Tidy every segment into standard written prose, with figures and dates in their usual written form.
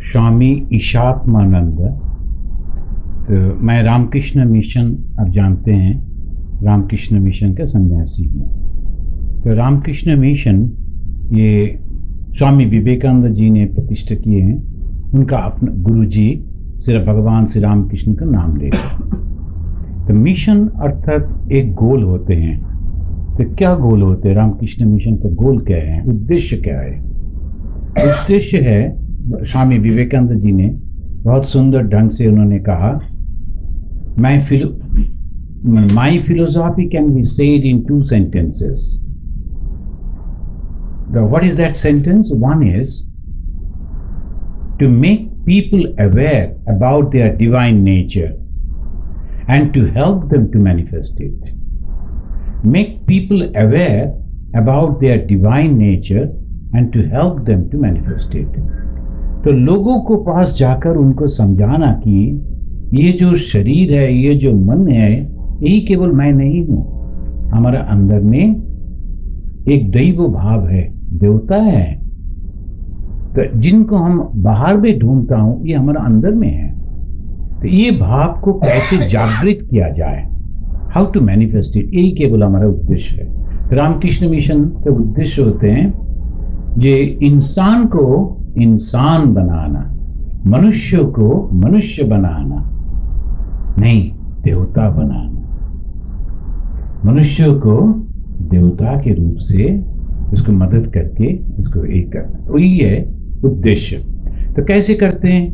स्वामी ईशात्मानंद। तो मैं रामकृष्ण मिशन, आप जानते हैं, रामकृष्ण मिशन का सन्यासी हूँ। तो रामकृष्ण मिशन ये स्वामी विवेकानंद जी ने प्रतिष्ठा किए हैं। उनका अपना गुरु जी सिर्फ भगवान श्री रामकृष्ण का नाम लेते हैं। तो मिशन अर्थात एक गोल होते हैं। तो क्या गोल होते हैं? रामकृष्ण मिशन का गोल क्या है, उद्देश्य क्या है? उद्देश्य है, स्वामी विवेकानंद जी ने बहुत सुंदर ढंग से उन्होंने कहा, my philosophy can be said in 2 sentences. What is that sentence? One is to make people aware about their divine nature and to help them to manifest it. Make people aware about their divine nature and to help them to manifest it. तो लोगों को पास जाकर उनको समझाना कि ये जो शरीर है, ये जो मन है, यही केवल मैं नहीं हूं। हमारा अंदर में एक दैव भाव है, देवता है। तो जिनको हम बाहर में ढूंढता हूं, ये हमारा अंदर में है। तो ये भाव को कैसे जागृत किया जाए, हाउ टू मैनिफेस्ट इट, यही केवल हमारा उद्देश्य है। तो रामकृष्ण मिशन के उद्देश्य होते हैं ये इंसान को इंसान बनाना, मनुष्य को मनुष्य बनाना, नहीं देवता बनाना, मनुष्य को देवता के रूप से उसको मदद करके उसको एक करना, वही है उद्देश्य। तो कैसे करते हैं?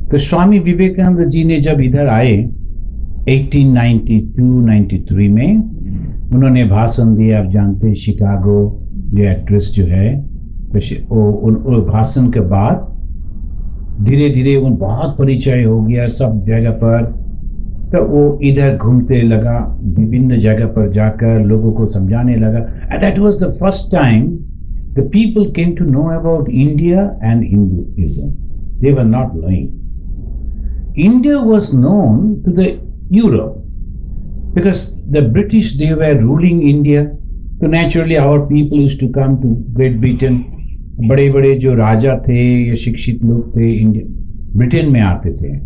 तो स्वामी विवेकानंद जी ने जब इधर आए 1892-93 में, उन्होंने भाषण दिया। आप जानते हैं शिकागो ये एड्रेस जो है, तो भाषण के बाद धीरे धीरे उन बहुत परिचय हो गया सब जगह पर। तो वो इधर घूमते लगा, विभिन्न जगह पर जाकर लोगों को समझाने लगा। And that was the first time the people came to know about India and Hinduism. They were not knowing. India was known to the Europe because the British they were ruling India. तो naturally our people used to come to Great Britain. बड़े बड़े जो राजा थे या शिक्षित लोग थे, India Britain में आते थे।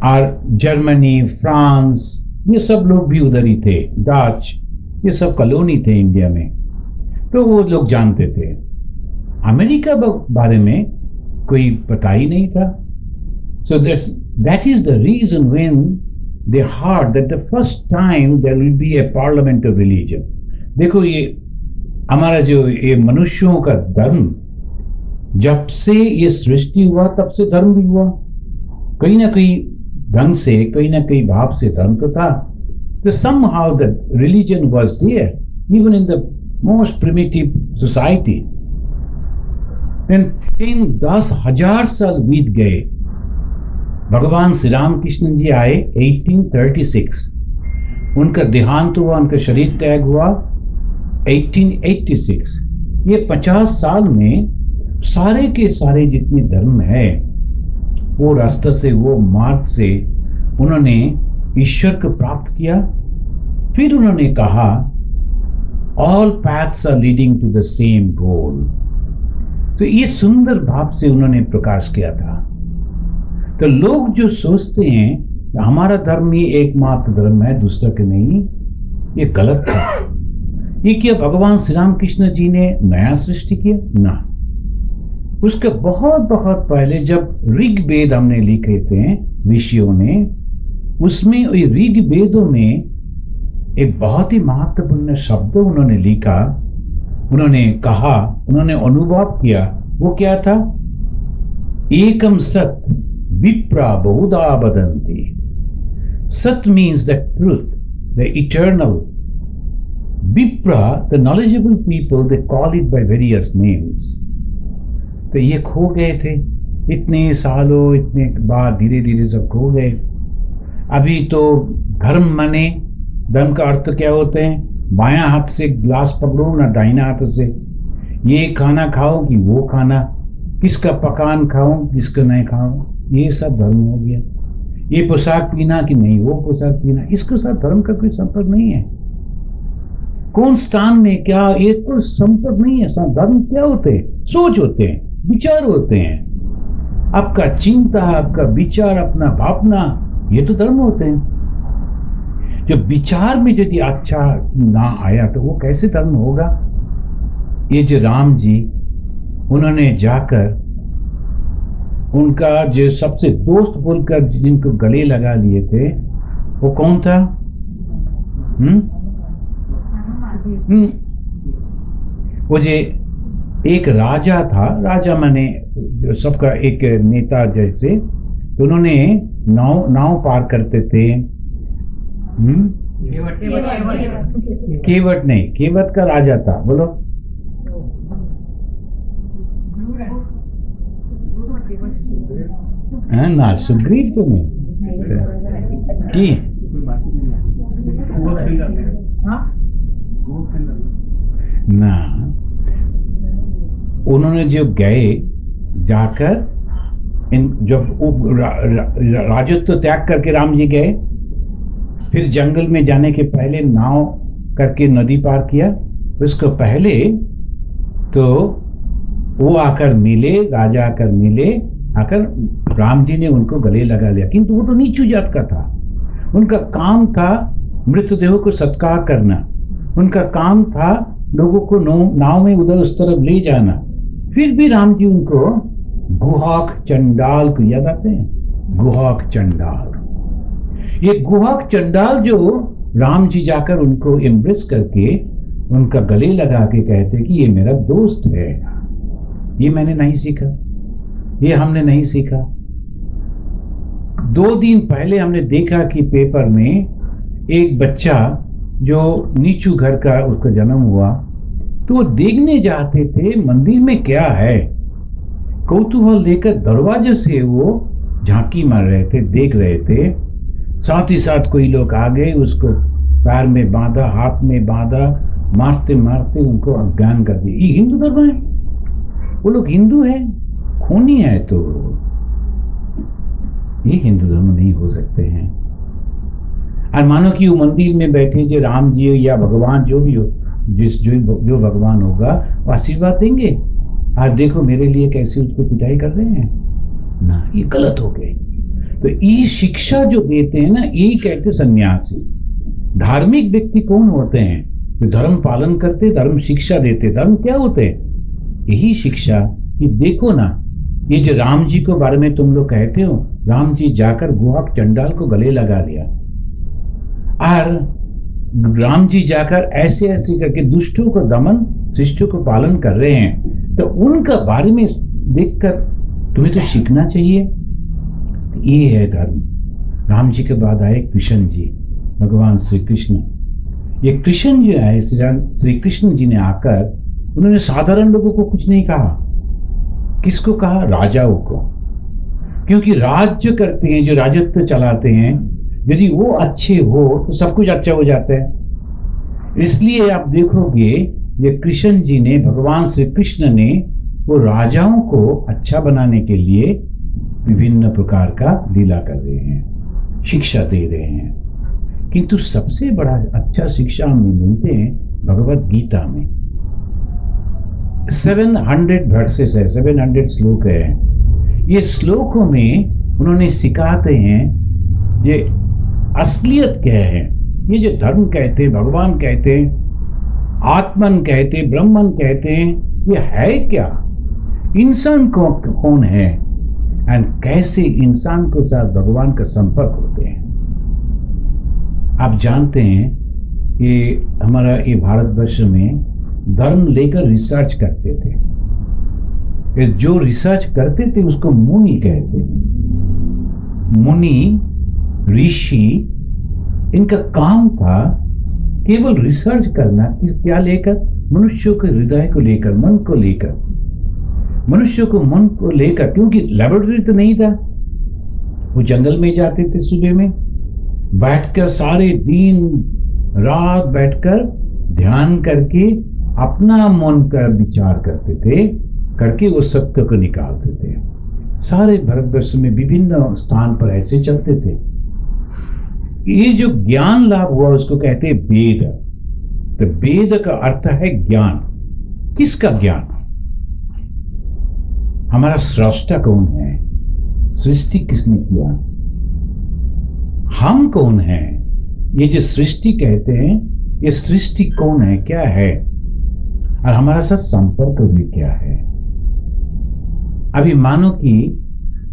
और जर्मनी, फ्रांस, ये सब लोग भी उधर ही थे। डच, ये सब कॉलोनी थे इंडिया में, तो वो लोग जानते थे। अमेरिका बारे में कोई पता ही नहीं था। So that is the reason when they heard that the first time there will be a parliament of religion. देखो, ये हमारा जो ये मनुष्यों का धर्म, जब से ये सृष्टि हुआ तब से धर्म भी हुआ। कहीं ना कहीं ढंग से, कहीं ना कहीं भाव से धर्म तो था। तो somehow the religion was there even in the most primitive society. Then 10,000 साल बीत गए। भगवान श्री रामकृष्ण जी आए 1836। उनका देहांत हुआ, उनका शरीर त्याग हुआ 1886। ये 50 साल में सारे के सारे जितने धर्म है, वो रास्ते से, वो मार्ग से उन्होंने ईश्वर को प्राप्त किया। फिर उन्होंने कहा all paths are leading to the same goal. तो ये सुंदर भाव से उन्होंने प्रकाश किया था। तो लोग जो सोचते हैं हमारा धर्म ही एकमात्र धर्म है, दूसरा के नहीं, ये गलत था। ये क्या भगवान श्री रामकृष्ण जी ने नया सृष्टि किया? ना, उसके बहुत बहुत पहले जब ऋग्वेद हमने लिखे थे ऋषियों ने, उसमें ऋग्वेदों में एक बहुत ही महत्वपूर्ण शब्द उन्होंने लिखा, उन्होंने कहा, उन्होंने अनुभव किया। वो क्या था? एकम सत विप्रा बहुधा वदन्ति। सत means the truth, the eternal. Vipra, the knowledgeable people, they call it by various names. तो ये खो गए थे इतने सालों, इतने बाद धीरे धीरे सब खो गए। अभी तो धर्म माने, धर्म का अर्थ क्या होते हैं? बायां हाथ से ग्लास पकड़ो ना दाहिना हाथ से, ये खाना खाओ कि वो खाना, किसका पकान खाओ किसका नहीं खाओ, ये सब धर्म हो गया। ये पोशाक पीना कि नहीं वो पोशाक पीना, इसके साथ धर्म का कोई संपर्क नहीं है। कौन स्थान में क्या, ये तो संपर्क नहीं है। धर्म क्या होते हैं? सोच होते हैं, विचार होते हैं। आपका चिंता, आपका विचार, अपना भावना, ये तो धर्म होते हैं। जो विचार में यदि अच्छा ना आया तो वो कैसे धर्म होगा? ये जो राम जी, उन्होंने जाकर उनका जो सबसे दोस्त बोलकर जिनको गले लगा लिए थे, वो कौन था? वो जो एक राजा था, राजा माने सबका एक नेता जैसे, तो उन्होंने नाव पार करते थे। केवट नहीं, केवट का राजा था, बोलो। ना, सुग्रीव तो नहीं की ना। उन्होंने जो गए जाकर जब राजत्व त्याग करके राम जी गए, फिर जंगल में जाने के पहले नाव करके नदी पार किया। उसको पहले तो वो आकर मिले, राजा आकर मिले, आकर राम जी ने उनको गले लगा लिया, किंतु वो तो नीचू जात का था। उनका काम था मृतदेहों को सत्कार करना, उनका काम था लोगों को नाव में उधर उस तरफ ले जाना। फिर भी राम जी उनको गुहाक चंडाल को याद आते हैं? गुहाक चंडाल, ये गुहाक चंडाल जो राम जी जाकर उनको एम्ब्रेस करके उनका गले लगा के कहते कि ये मेरा दोस्त है। ये मैंने नहीं सीखा, ये हमने नहीं सीखा। 2 दिन पहले हमने देखा कि पेपर में एक बच्चा जो नीचू घर का उसका जन्म हुआ, तो वो देखने जाते थे मंदिर में क्या है, कौतूहल लेकर दरवाजे से वो झांकी मार रहे थे, देख रहे थे। साथ ही साथ कोई लोग आ गए, उसको पैर में बांधा, हाथ में बांधा, मारते मारते उनको अज्ञान कर दिया। ये हिंदू धर्म है? वो लोग हिंदू है, खूनी है, तो ये हिंदू धर्म नहीं हो सकते हैं। और मानो कि वो मंदिर में बैठे जो राम जी या भगवान जो भी हो, जो भगवान होगा वो आशीर्वाद देंगे, और देखो मेरे लिए कैसे उसको पिटाई कर रहे हैं ना, ये गलत हो गए। तो ये शिक्षा जो देते हैं ना, यही कहते सन्यासी। धार्मिक व्यक्ति कौन होते हैं? जो धर्म पालन करते, धर्म शिक्षा देते। धर्म क्या होते हैं? यही शिक्षा कि देखो ना, ये जो राम जी के बारे में तुम लोग कहते हो, राम जी जाकर गुहाक चंडाल को गले लगा लिया, और राम जी जाकर ऐसे ऐसे करके दुष्टों को दमन, शिष्टों को पालन कर रहे हैं। तो उनका बारे में देखकर तुम्हें तो सीखना चाहिए। ये है धर्म। राम जी के बाद आए कृष्ण जी, भगवान श्री कृष्ण। ये कृष्ण जो आए, श्री कृष्ण जी ने आकर उन्होंने साधारण लोगों को कुछ नहीं कहा। किसको कहा? राजाओं को। क्योंकि राज्य करते हैं, जो राजत्व चलाते हैं, यदि वो अच्छे हो तो सब कुछ अच्छा हो जाता है। इसलिए आप देखोगे ये कृष्ण जी ने, भगवान श्री कृष्ण ने, वो राजाओं को अच्छा बनाने के लिए विभिन्न प्रकार का लीला कर रहे हैं, शिक्षा दे रहे हैं। किंतु सबसे बड़ा अच्छा शिक्षा हमें मिलते हैं भगवत गीता में। 700 वर्सेस है, 700 श्लोक है। ये श्लोकों में उन्होंने सिखाते हैं ये असलियत क्या है। ये जो धर्म कहते, भगवान कहते, आत्मन कहते, ब्रह्मन कहते हैं, ये है क्या? इंसान कौन है, एंड कैसे इंसान के साथ भगवान का संपर्क होते हैं। आप जानते हैं कि हमारा ये भारतवर्ष में धर्म लेकर रिसर्च करते थे। जो रिसर्च करते थे उसको मुनि कहते। मुनि, ऋषि, इनका काम था केवल रिसर्च करना। क्या लेकर? मनुष्यों के हृदय को लेकर, मन को लेकर, मनुष्य को मन को लेकर। क्योंकि लेबोरेटरी तो नहीं था, वो जंगल में जाते थे, सुबह में बैठकर सारे दिन रात बैठकर ध्यान करके अपना मन का विचार करते थे, करके वो सत्य को निकालते थे। सारे भारतवर्ष में विभिन्न स्थान पर ऐसे चलते थे। ये जो ज्ञान लाभ हुआ उसको कहते हैं वेद। तो वेद का अर्थ है ज्ञान। किसका ज्ञान? हमारा स्रष्टा कौन है, सृष्टि किसने किया? हम कौन हैं? ये जो सृष्टि कहते हैं, ये सृष्टि कौन है, क्या है, और हमारा साथ संपर्क भी क्या है? अभी मानो कि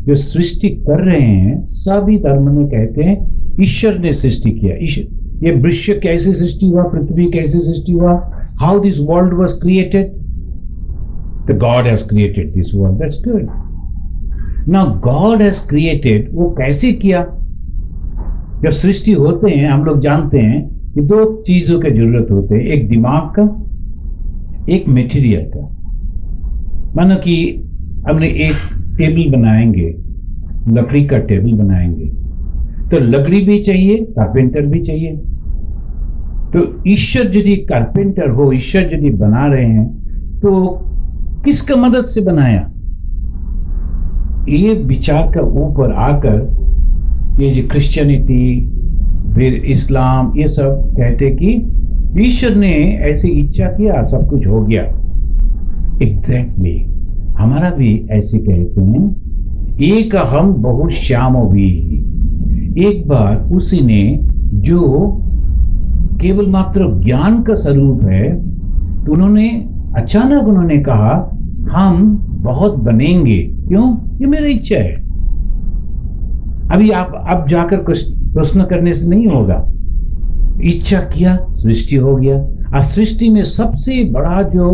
जो सृष्टि कर रहे हैं, सभी धर्म में कहते हैं ईश्वर ने सृष्टि किया। ईश्वर, ये वृक्ष कैसे सृष्टि हुआ, पृथ्वी कैसे सृष्टि हुआ, how this world was created, the God has created this world, that's good. Now God has created, वो कैसे किया? जब सृष्टि होते हैं, हम लोग जानते हैं कि दो चीजों की जरूरत होते हैं, एक दिमाग का, एक मटेरियल का। मानो कि हमने एक टेबल बनाएंगे, लकड़ी का टेबल बनाएंगे, तो लकड़ी भी चाहिए, कारपेंटर भी चाहिए। तो ईश्वर यदि कारपेंटर हो, ईश्वर यदि बना रहे हैं, तो किसका मदद से बनाया? ये विचार का ऊपर आकर ये जो क्रिश्चियनिटी, फिर इस्लाम, ये सब कहते कि ईश्वर ने ऐसी इच्छा किया, सब कुछ हो गया। एग्जैक्टली हमारा भी ऐसे कहते हैं, एक हम बहुत श्यामो भी। एक बार उसी ने जो केवल मात्र ज्ञान का स्वरूप है, तो उन्होंने अचानक उन्होंने कहा हम बहुत बनेंगे। क्यों? ये मेरी इच्छा है। अभी आप अब जाकर कुछ प्रश्न करने से नहीं होगा। इच्छा किया, सृष्टि हो गया। और सृष्टि में सबसे बड़ा जो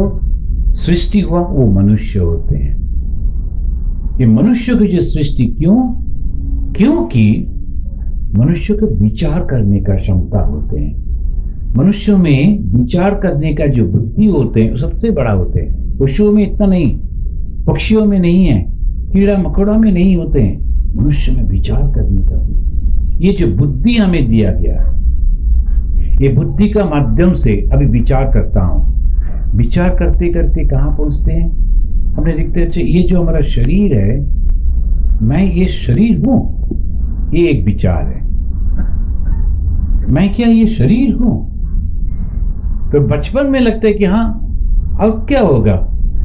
सृष्टि हुआ वो मनुष्य होते हैं। ये मनुष्य की जो सृष्टि, क्यों? क्योंकि मनुष्य को विचार करने का क्षमता होते हैं। मनुष्यों में विचार करने का जो बुद्धि होते हैं वो सबसे बड़ा होते हैं। पशुओं में इतना नहीं, पक्षियों में नहीं है, कीड़ा मकोड़ा में नहीं होते हैं, मनुष्य में विचार करने का ये जो बुद्धि हमें दिया गया, ये बुद्धि का माध्यम से अभी विचार करता हूं। विचार करते करते कहां पहुंचते हैं? हमने देखते हैं ये जो हमारा शरीर है, मैं ये शरीर हूं, ये एक विचार है। मैं क्या ये शरीर हूं? तो बचपन में लगता है कि हाँ, अब क्या होगा?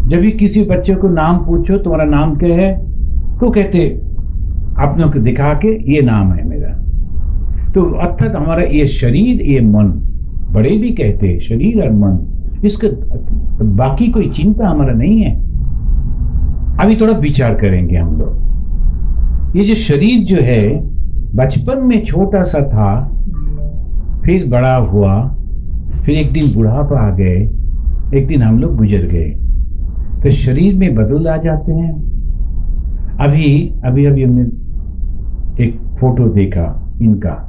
जब भी किसी बच्चे को नाम पूछो, तुम्हारा नाम क्या है, तो कहते अपनों को दिखा के ये नाम है मेरा। तो अर्थात हमारा ये शरीर, ये मन, बड़े भी कहते हैं शरीर और मन, इसका बाकी कोई चिंता हमारा नहीं है। अभी थोड़ा विचार करेंगे हम लोग। ये जो शरीर जो है, बचपन में छोटा सा था, फिर बड़ा हुआ, फिर एक दिन बुढ़ापा आ गए, एक दिन हम लोग गुजर गए, तो शरीर में बदल आ जाते हैं। अभी हमने एक फोटो देखा इनका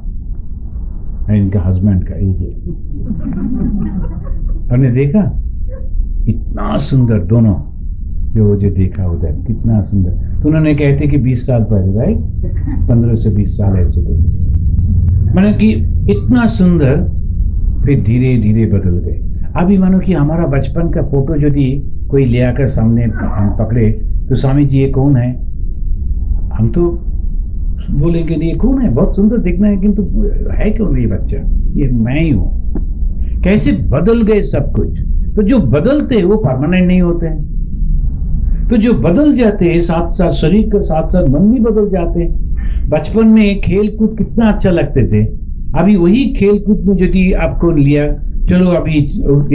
हस्बैंड का, ये हमने देखा इतना सुंदर दोनों, जो देखा उधर कितना सुंदर। तो उन्होंने कहते कि 20 साल पहले, राइट, 15 से 20 साल ऐसे तो मानो कि इतना सुंदर, फिर धीरे धीरे बदल गए। अभी मानो कि हमारा बचपन का फोटो यदि कोई ले आकर सामने हम पकड़े, तो स्वामी जी ये कौन है? हम तो बोलेंगे नहीं ये कौन है, बहुत सुंदर दिखना है, किंतु है कौन ये बच्चा? ये मैं ही हूं। कैसे बदल गए सब कुछ। तो जो बदलते हैं वो परमानेंट नहीं होते हैं, तो जो बदल जाते हैं साथ साथ शरीर के साथ साथ मन भी बदल जाते हैं। बचपन में खेल कूद कितना अच्छा लगते थे, अभी वही खेल कूद में यदि आपको लिया, चलो अभी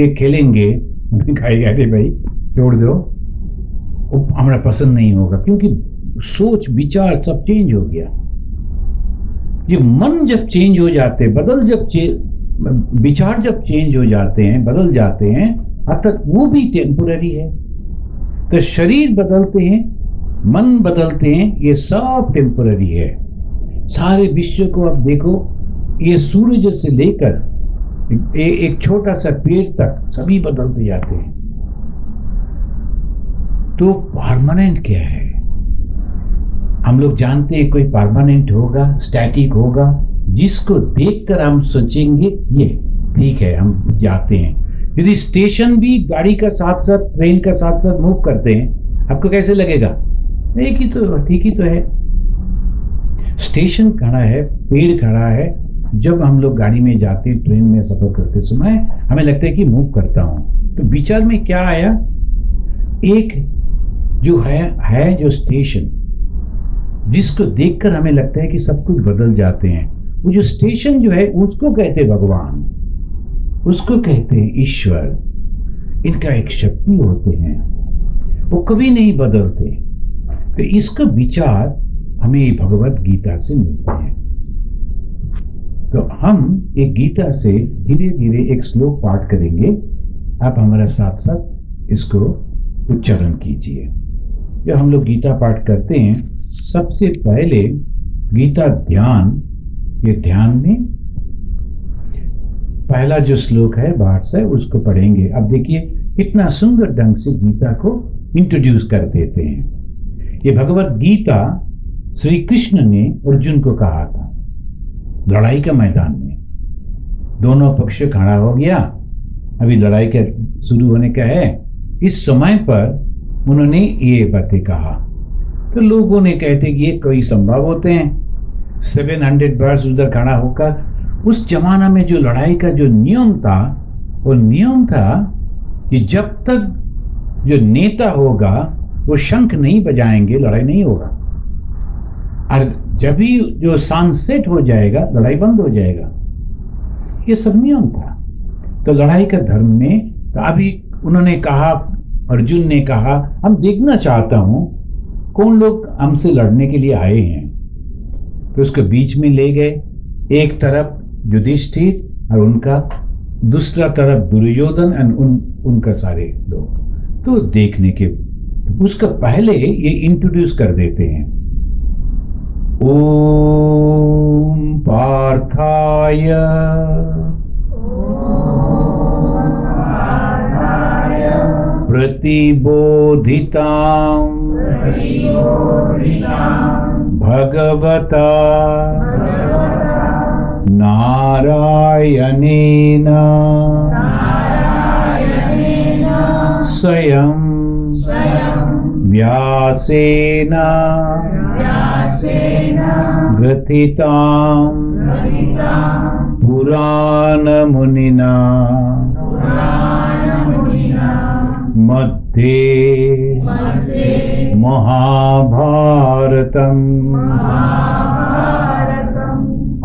ये खेलेंगे, कहेगा अरे भाई छोड़ दो, हमारा पसंद नहीं होगा, क्योंकि सोच विचार सब चेंज हो गया। ये मन जब चेंज हो जाते, विचार जब चेंज हो जाते हैं, बदल जाते हैं, अर्थात वो भी टेम्पोररी है। तो शरीर बदलते हैं, मन बदलते हैं, ये सब टेम्पोररी है। सारे विश्व को आप देखो, ये सूरज से लेकर एक छोटा सा पेड़ तक सभी बदलते जाते हैं। तो परमानेंट क्या है? हम लोग जानते हैं कोई परमानेंट होगा, स्टैटिक होगा, जिसको देखकर हम सोचेंगे ये ठीक है, हम जाते हैं। यदि स्टेशन भी गाड़ी का साथ साथ, ट्रेन का साथ साथ मूव करते हैं, आपको कैसे लगेगा? एक ही तो, ठीक ही तो है। स्टेशन खड़ा है, पेड़ खड़ा है, जब हम लोग गाड़ी में जाते, ट्रेन में सफर करते समय हमें लगता है कि मूव करता हूं। तो विचार में क्या आया? एक जो है जो स्टेशन, जिसको देखकर हमें लगता है कि सब कुछ बदल जाते हैं। वो जो स्टेशन जो है उसको कहते हैं भगवान, उसको कहते हैं ईश्वर। इनका एक शक्ति होते हैं, वो कभी नहीं बदलते। तो इसका विचार हमें भगवत गीता से मिलता है। तो हम एक गीता से धीरे धीरे एक श्लोक पाठ करेंगे। आप हमारे साथ साथ इसको उच्चारण कीजिए। जब हम लोग गीता पाठ करते हैं, सबसे पहले गीता ध्यान, ये ध्यान में पहला जो श्लोक है बाहर से उसको पढ़ेंगे। अब देखिए कितना सुंदर ढंग से गीता को इंट्रोड्यूस कर देते हैं। ये भगवत गीता श्री कृष्ण ने अर्जुन को कहा था लड़ाई के मैदान में। दोनों पक्ष खड़ा हो गया, अभी लड़ाई का शुरू होने का है। इस समय पर उन्होंने ये बातें कहा, तो लोगों ने कहते कि ये कोई संभव होते हैं 700 वर्ष उधर खड़ा होकर। उस जमाना में जो लड़ाई का जो नियम था, वो नियम था कि जब तक जो नेता होगा वो शंख नहीं बजाएंगे लड़ाई नहीं होगा, और जब भी जो सनसेट हो जाएगा लड़ाई बंद हो जाएगा। ये सब नियम था। तो लड़ाई का धर्म में तो अभी उन्होंने कहा, अर्जुन ने कहा हम देखना चाहता हूं कौन लोग हमसे लड़ने के लिए आए हैं। तो उसको बीच में ले गए, एक तरफ युधिष्ठिर और उनका, दूसरा तरफ दुर्योधन और उनका सारे लोग। तो देखने के तो उसका पहले ये इंट्रोड्यूस कर देते हैं, ओम पार्थाय प्रतिबोधितां भगवता नारायणेन स्वयं व्यासेन ग्रथितां पुराणमुनिना मध्ये महाभारतम्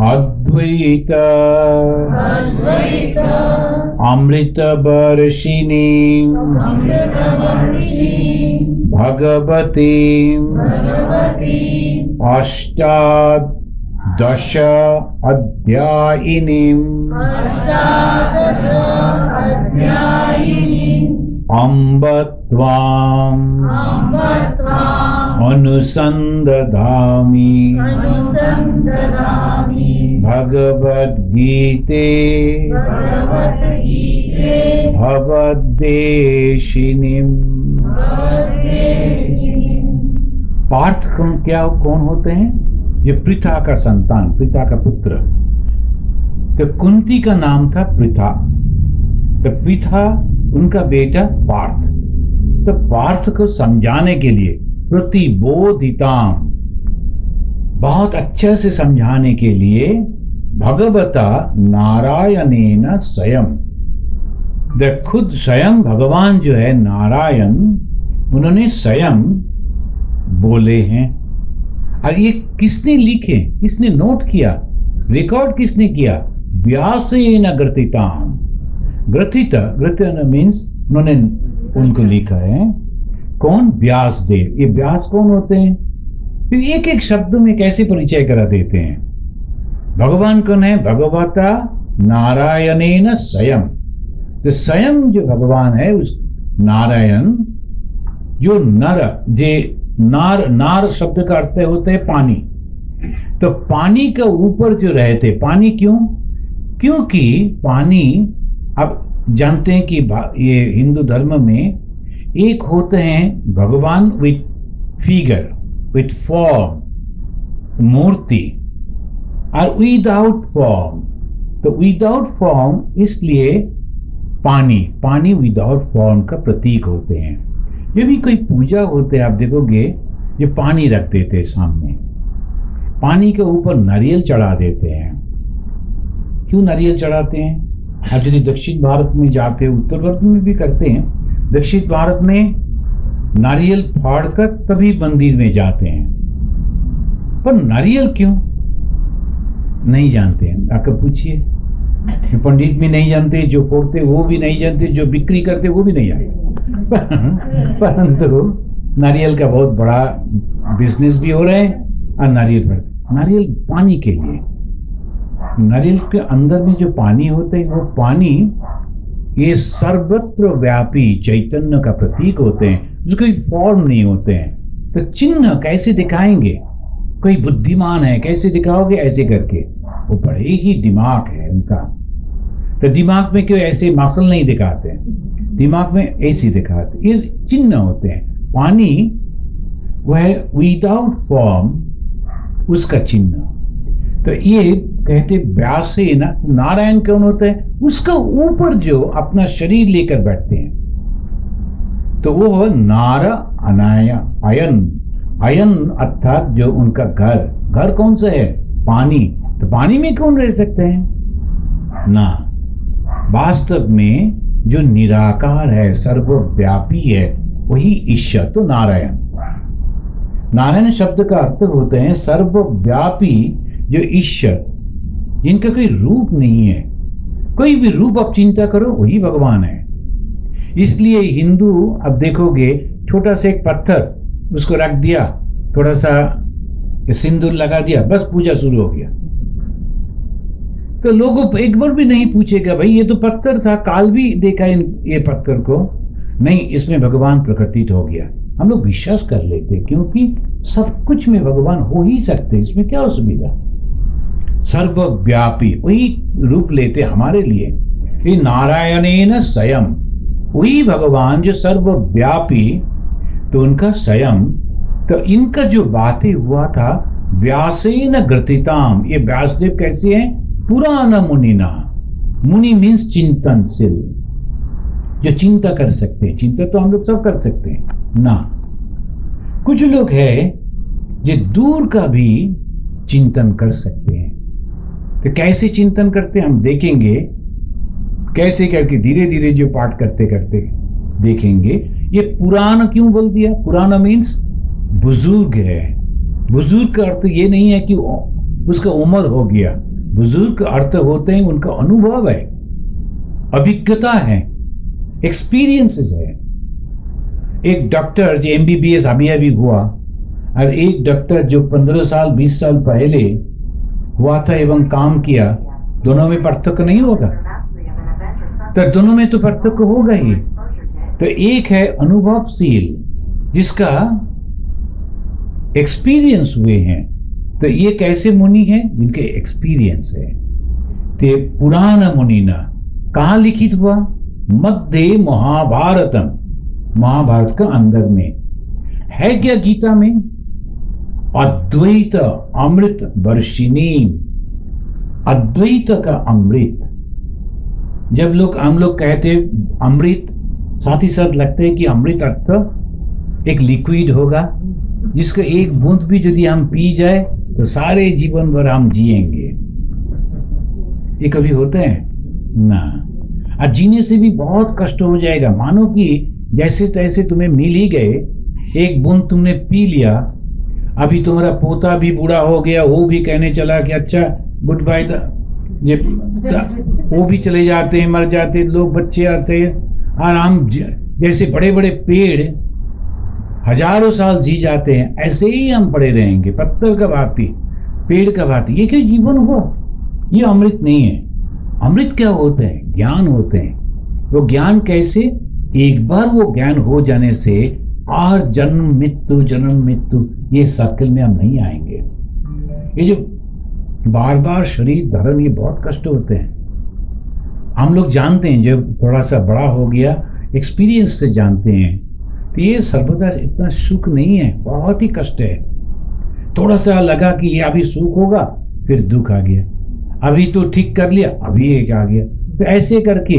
अद्वैत अमृतवर्षिणी भगवती अष्टादश अध्यायिनीम् अम्ब त्वाम् अनुसन्दधामि भगवद्गीते भवद्देशिनीम्। पार्थ कौन होते हैं? ये पृथा का संतान, पृथा का पुत्र। तो कुंती का नाम था पृथा, तो पृथा उनका बेटा पार्थ। तो पार्थ को समझाने के लिए प्रतिबोधितां, बहुत अच्छे से समझाने के लिए भगवता नारायणेन स्वयं, खुद स्वयं भगवान जो है नारायण, उन्होंने स्वयं बोले हैं। और ये किसने लिखे, किसने नोट किया, रिकॉर्ड किसने किया? व्यासेन ग्रथितां। ग्रथित मीन्स उन्होंने उनको लिखा है। कौन? व्यास देव। ये व्यास कौन होते हैं? फिर एक एक शब्द में कैसे परिचय करा देते हैं। भगवान कौन है? भगवता नारायणेन स्वयं। तो स्वयं जो भगवान है उस नारायण, जो नर, जे नार शब्द का अर्थ होते हैं पानी। तो पानी के ऊपर जो रहते, पानी क्यों? क्योंकि पानी, अब जानते हैं कि ये हिंदू धर्म में एक होते हैं भगवान विथ फिगर, विथ फॉर्म, मूर्ति, और विदाउट फॉर्म। तो विदाउट फॉर्म इसलिए पानी विदाउट फॉर्म का प्रतीक होते हैं। जब भी कोई पूजा होते हैं आप देखोगे ये पानी रख देते हैं सामने, पानी के ऊपर नारियल चढ़ा देते हैं। क्यों नारियल चढ़ाते हैं? आप यदि दक्षिण भारत में जाते हैं, उत्तर भारत में भी करते हैं, दक्षिण भारत में नारियल फाड़कर तभी मंदिर में जाते हैं। पर नारियल क्यों नहीं जानते हैं? आकर पूछिए, पंडित भी नहीं जानते, जो फोड़ते वो भी नहीं जानते, जो बिक्री करते वो भी नहीं जानते। परंतु नारियल का बहुत बड़ा बिजनेस भी हो रहा है और नारियल पानी के लिए, नारियल के अंदर में जो पानी होते हैं वो पानी ये सर्वत्र व्यापी चैतन्य का प्रतीक होते हैं, जो कोई फॉर्म नहीं होते हैं। तो चिन्ह कैसे दिखाएंगे? कोई बुद्धिमान है, कैसे दिखाओगे? ऐसे करके, वो बड़े ही दिमाग है उनका। तो दिमाग में क्यों ऐसे मसल नहीं दिखाते हैं, दिमाग में ऐसे दिखाते, ये चिन्ह होते हैं। पानी वह विदाउट फॉर्म, उसका चिन्ह। तो ये कहते व्यासे ना, नारायण कौन होता है? उसका ऊपर जो अपना शरीर लेकर बैठते हैं, तो वो नार अनाया अयन, अयन अर्थात जो उनका घर कौन सा है? पानी। तो पानी में कौन रह सकते हैं ना? वास्तव में जो निराकार है, सर्वव्यापी है, वही ईश्वर। तो नारायण, नारायण शब्द का अर्थ होते हैं सर्वव्यापी जो ईश्वर, जिनका कोई रूप नहीं है। कोई भी रूप आप चिंता करो, वही भगवान है। इसलिए हिंदू, अब देखोगे, छोटा सा एक पत्थर उसको रख दिया, थोड़ा सा सिंदूर लगा दिया, बस पूजा शुरू हो गया। तो लोगों एक बार भी नहीं पूछेगा भाई ये तो पत्थर था, काल भी देखा ये पत्थर को नहीं, इसमें भगवान प्रकटित हो गया। हम लोग विश्वास कर लेते क्योंकि सब कुछ में भगवान हो ही सकते, इसमें क्या असुविधा? सर्वव्यापी वही रूप लेते हमारे लिए। ये नारायणेन स्वयं, वही भगवान जो सर्वव्यापी, तो उनका स्वयं। तो इनका जो बातें हुआ था व्यासेन ग्रथिताम, ये व्यासदेव कैसे हैं? पुराण मुनिना, मुनि मीन्स चिंतनशील, जो चिंता कर सकते हैं। चिंता तो हम लोग सब कर सकते हैं ना। कुछ लोग हैं जो दूर का भी चिंतन कर सकते हैं। तो कैसे चिंतन करते हैं हम देखेंगे, कैसे करके धीरे धीरे जो पाठ करते करते देखेंगे। ये पुराण क्यों बोल दिया? पुराण मीन्स बुजुर्ग है। बुजुर्ग का अर्थ ये नहीं है कि उसका उम्र हो गया, बुजुर्ग का अर्थ होते हैं उनका अनुभव है, अभिज्ञता है, एक्सपीरियंसेस है। एक डॉक्टर जो MBBS अभी हुआ और एक डॉक्टर जो 15 साल 20 साल पहले हुआ था एवं काम किया, दोनों में पार्थक्य नहीं होगा? तो दोनों में तो पार्थक्य होगा ही। तो एक है अनुभवशील, जिसका एक्सपीरियंस हुए हैं। तो ये कैसे मुनि हैं? जिनके एक्सपीरियंस है। ते पुराण मुनिना कहां लिखित हुआ? मध्य महाभारतम, महाभारत का अंदर में है। क्या गीता में? अद्वैत अमृत वर्षिणी, अद्वैत का अमृत। जब हम लोग कहते अमृत, साथ ही साथ लगता है कि अमृत अर्थ एक लिक्विड होगा जिसका एक बूंद भी यदि हम पी जाए तो सारे जीवन भर हम जिएंगे। ये कभी होता है ना? और जीने से भी बहुत कष्ट हो जाएगा। मानो कि जैसे तैसे तुम्हें मिल ही गए, एक बूंद तुमने पी लिया, अभी तुम्हारा पोता भी बूढ़ा हो गया, वो भी कहने चला कि अच्छा गुड बाय, वो भी चले जाते हैं, मर जाते हैं, लोग बच्चे आते हैं, और हम जैसे बड़े बड़े पेड़ हजारों साल जी जाते हैं, ऐसे ही हम पड़े रहेंगे, पत्थर का भांति, पेड़ का भांति। ये क्या जीवन हुआ? ये अमृत नहीं है। अमृत क्या होते हैं? ज्ञान होते हैं। वो ज्ञान कैसे? एक बार वो ज्ञान हो जाने से और जन्म मृत्यु ये सर्कल में हम नहीं आएंगे। ये जो बार बार शरीर धारण, ये बहुत कष्ट होते हैं। हम लोग जानते हैं, जब थोड़ा सा बड़ा हो गया, एक्सपीरियंस से जानते हैं, तो ये सर्वदा इतना सुख नहीं है, बहुत ही कष्ट है। थोड़ा सा लगा कि ये अभी सुख होगा, फिर दुख आ गया, अभी तो ठीक कर लिया, अभी एक आ गया। तो ऐसे करके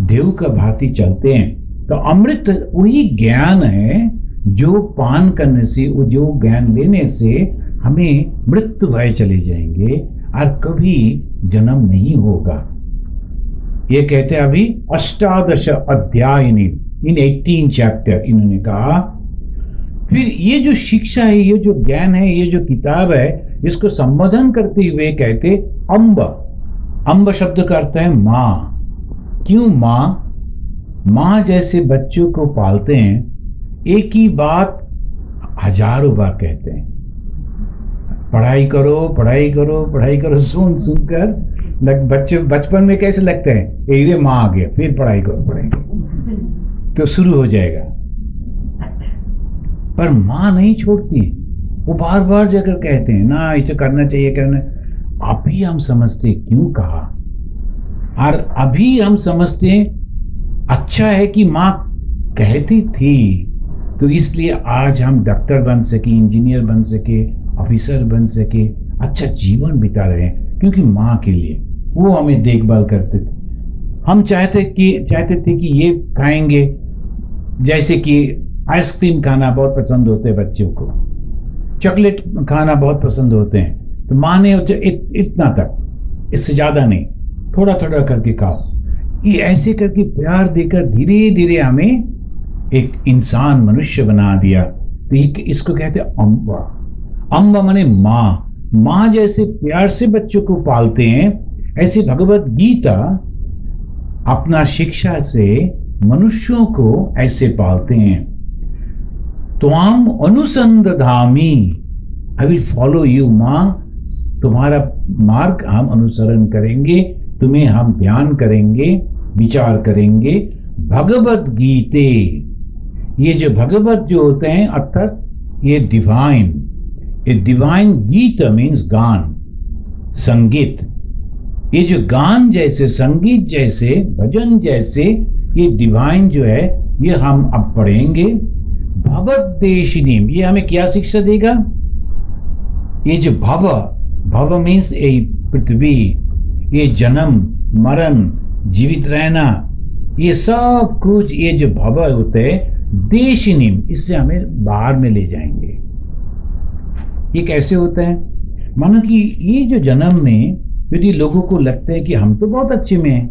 देव का भांति चलते हैं। तो अमृत वही ज्ञान है जो पान करने से, वो जो ज्ञान लेने से हमें मृत्यु भय चले जाएंगे और कभी जन्म नहीं होगा। ये कहते हैं अभी 18 अध्याय इन 18 चैप्टर इन्होंने कहा। फिर ये जो शिक्षा है, ये जो ज्ञान है, ये जो किताब है, इसको संबोधन करते हुए कहते अम्ब। अम्ब शब्द का अर्थ है माँ। क्यों माँ? माँ जैसे बच्चों को पालते हैं, एक ही बात हजारों बार कहते हैं, पढ़ाई करो पढ़ाई करो पढ़ाई करो। सुन सुनकर बच्चे बचपन में कैसे लगते हैं, ये माँ आ गया, फिर पढ़ाई करो पढ़ाई करो, तो शुरू हो जाएगा। पर माँ नहीं छोड़ती, वो बार बार जाकर कहते हैं ना, इसे करना चाहिए करना। अभी हम समझते क्यों कहा, और अभी हम समझते अच्छा है कि माँ कहती थी, तो इसलिए आज हम डॉक्टर बन सके, इंजीनियर बन सके, ऑफिसर बन सके, अच्छा जीवन बिता रहे हैं, क्योंकि माँ के लिए वो हमें देखभाल करते थे। हम चाहते थे कि ये खाएंगे, जैसे कि आइसक्रीम खाना बहुत पसंद होते हैं बच्चों को, चॉकलेट खाना बहुत पसंद होते हैं, तो माँ ने इतना तक, इससे ज्यादा नहीं, थोड़ा थोड़ा करके खाओ। ये ऐसे करके प्यार देकर धीरे धीरे हमें एक इंसान, मनुष्य बना दिया। तो इसको कहते हैं अम्बा। अम्बा माने माँ। माँ जैसे प्यार से बच्चों को पालते हैं, ऐसे भगवत गीता अपना शिक्षा से मनुष्यों को ऐसे पालते हैं। त्वाम अनुसंधामी, आई विल फॉलो यू। माँ, तुम्हारा मार्ग हम अनुसरण करेंगे, तुम्हें हम ध्यान करेंगे, विचार करेंगे। भगवत गीते, ये जो भगवत जो होते हैं अर्थात ये डिवाइन, ये डिवाइन गीत मीन्स गान, संगीत। ये जो गान जैसे, संगीत जैसे, भजन जैसे, ये डिवाइन जो है, ये हम अब पढ़ेंगे। भगवत देशिनीम, ये हमें क्या शिक्षा देगा? ये जो भव मीन्स ये पृथ्वी, ये जन्म मरण, जीवित रहना, ये सब कुछ, ये जो भव होते हैं देशिनीम, इससे हमें बाहर में ले जाएंगे। ये कैसे होता है? मानो कि ये जो जन्म में यदि लोगों को लगता है कि हम तो बहुत अच्छे में हैं,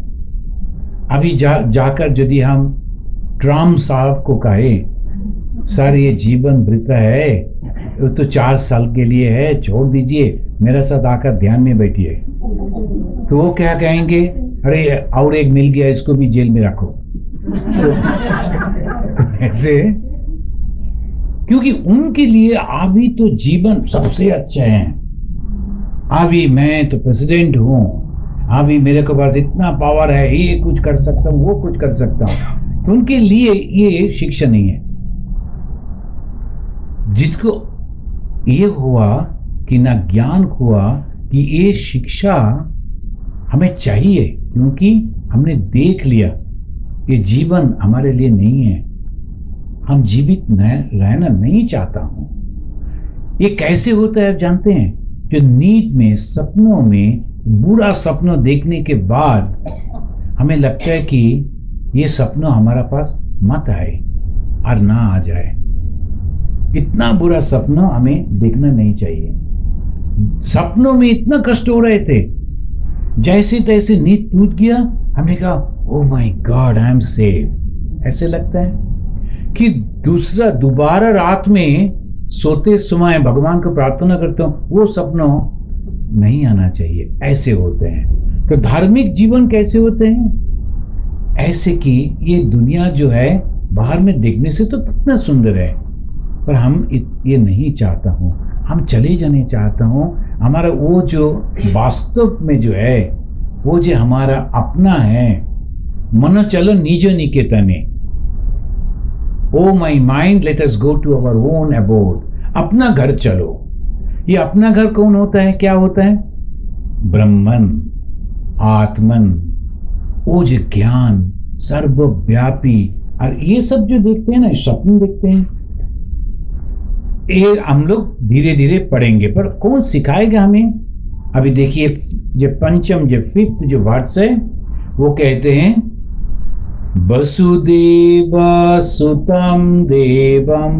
अभी जाकर यदि हम ट्रम्प साहब को कहे सर ये जीवन वृथा है, वो तो 4 साल के लिए है, छोड़ दीजिए, मेरे साथ आकर ध्यान में बैठिए, तो वो क्या कहेंगे? अरे और एक मिल गया, इसको भी जेल में रखो। तो ऐसे, क्योंकि उनके लिए अभी तो जीवन सबसे अच्छा है, अभी मैं तो प्रेसिडेंट हूं, अभी मेरे के पास इतना पावर है, ये कुछ कर सकता हूं, वो कुछ कर सकता हूं। तो उनके लिए ये शिक्षा नहीं है। जिसको ये हुआ कि ना ज्ञान हुआ कि ये शिक्षा हमें चाहिए, क्योंकि हमने देख लिया ये जीवन हमारे लिए नहीं है, हम जीवित रहना नहीं चाहता हूं। ये कैसे होता है आप जानते हैं? जो नींद में, सपनों में बुरा सपना देखने के बाद हमें लगता है कि ये सपना हमारा पास मत आए और ना आ जाए, इतना बुरा सपना हमें देखना नहीं चाहिए। सपनों में इतना कष्ट हो रहे थे, जैसे तैसे नींद टूट गया, हमने कहा oh my God I am safe. ऐसे लगता है कि दोबारा रात में सोते समय भगवान को प्रार्थना करते हो, वो सपना नहीं आना चाहिए। ऐसे होते हैं। तो धार्मिक जीवन कैसे होते हैं? ऐसे कि ये दुनिया जो है बाहर में देखने से तो कितना सुंदर है, पर हम ये नहीं चाहता हूं, हम चले जाने चाहता हूं। हमारा वो जो वास्तव में जो है, वो जो हमारा अपना है, मन चलो निज निकेतने, O my mind let us go to our own abode. अपना घर चलो। ये अपना घर कौन होता है? क्या होता है? ब्रह्मन, आत्मन, वो जो ज्ञान सर्वव्यापी। और ये सब जो देखते हैं ना, स्वप्न देखते हैं, ये हम लोग धीरे धीरे पढ़ेंगे, पर कौन सिखाएगा हमें? अभी देखिए, जो पंचम, जो 5th जो वर्ड्स है, वो कहते हैं वसुदेव सुतम देवम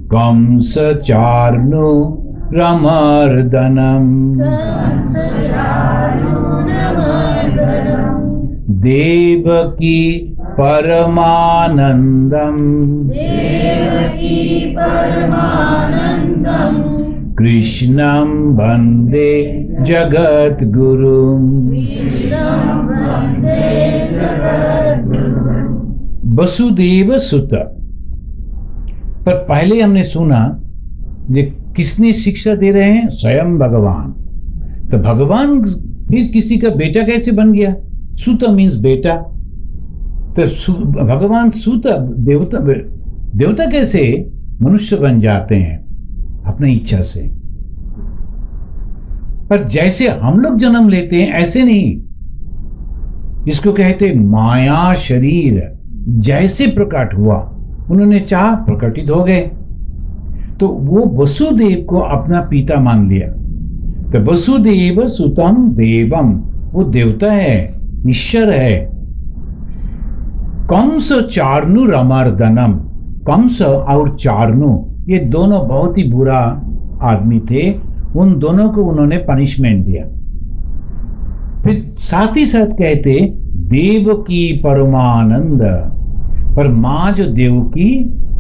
कंस चार्नो रमर्दनम देवकी परमानंदम कृष्णं वंदे जगत गुरुम। वसुदेव सुत। पर पहले हमने सुना ये किसने शिक्षा दे रहे हैं? स्वयं भगवान। तो भगवान फिर किसी का बेटा कैसे बन गया? सुत मीन्स बेटा। तो भगवान सुत देवता कैसे मनुष्य बन जाते हैं अपनी इच्छा से? पर जैसे हम लोग जन्म लेते हैं ऐसे नहीं। इसको कहते माया शरीर। जैसे प्रकट हुआ उन्होंने चाह प्रकटित हो गए। तो वो वसुदेव को अपना पिता मान लिया। तो वसुदेव सुतम देवम, वो देवता है, ईश्वर है। कंस चारनु रमर्दनम। कंस और चारनु ये दोनों बहुत ही बुरा आदमी थे। उन दोनों को उन्होंने पनिशमेंट दिया। फिर साथ ही साथ कहते देव की परमानंद। पर मां जो देवकी,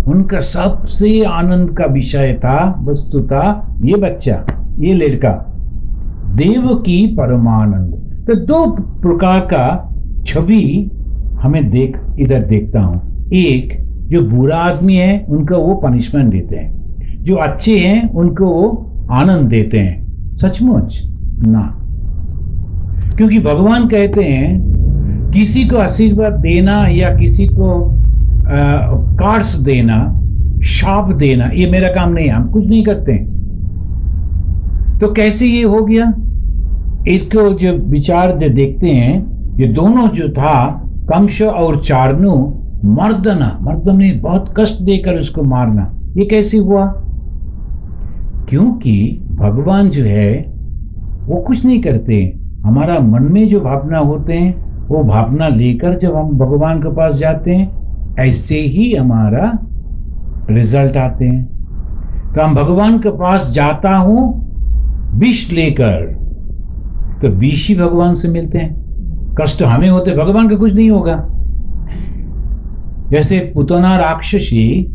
उनका सबसे आनंद का विषय था, वस्तु था ये बच्चा, ये लड़का। देव की परमानंद। तो दो प्रकार का छवि हमें इधर देखता हूं। एक जो बुरा आदमी है उनको वो पनिशमेंट देते हैं, जो अच्छे हैं उनको वो आनंद देते हैं। सचमुच ना, क्योंकि भगवान कहते हैं किसी को आशीर्वाद देना या किसी को कार्ड्स देना, शाप देना, ये मेरा काम नहीं है, हम कुछ नहीं करते हैं। तो कैसे ये हो गया? इसको जो विचार जो देखते हैं, ये दोनों जो था कंस और चारनु, मर्दन ने बहुत कष्ट देकर उसको मारना, ये कैसे हुआ? क्योंकि भगवान जो है वो कुछ नहीं करते। हमारा मन में जो भावना होते हैं वो भावना लेकर जब हम भगवान के पास जाते हैं, ऐसे ही हमारा रिजल्ट आते हैं। तो हम भगवान के पास जाता हूं विष लेकर, तो विष ही भगवान से मिलते हैं। कष्ट हमें होते, भगवान का कुछ नहीं होगा। जैसे पुतना राक्षसी,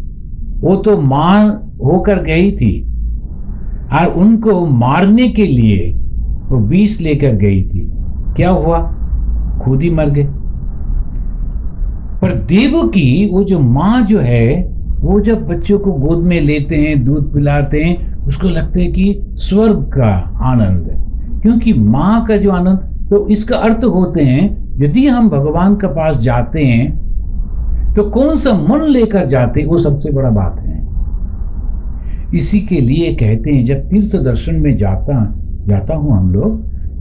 वो तो मां होकर गई थी और उनको मारने के लिए वो विष लेकर गई थी। क्या हुआ? खुद ही मर गए। पर देवकी, वो जो मां जो है, वो जब बच्चों को गोद में लेते हैं, दूध पिलाते हैं, उसको लगता है कि स्वर्ग का आनंद है। क्योंकि मां का जो आनंद, तो इसका अर्थ होते हैं यदि हम भगवान के पास जाते हैं तो कौन सा मन लेकर जाते हैं, वो सबसे बड़ा बात है। इसी के लिए कहते हैं जब तीर्थ दर्शन में जाता हूं हम लोग,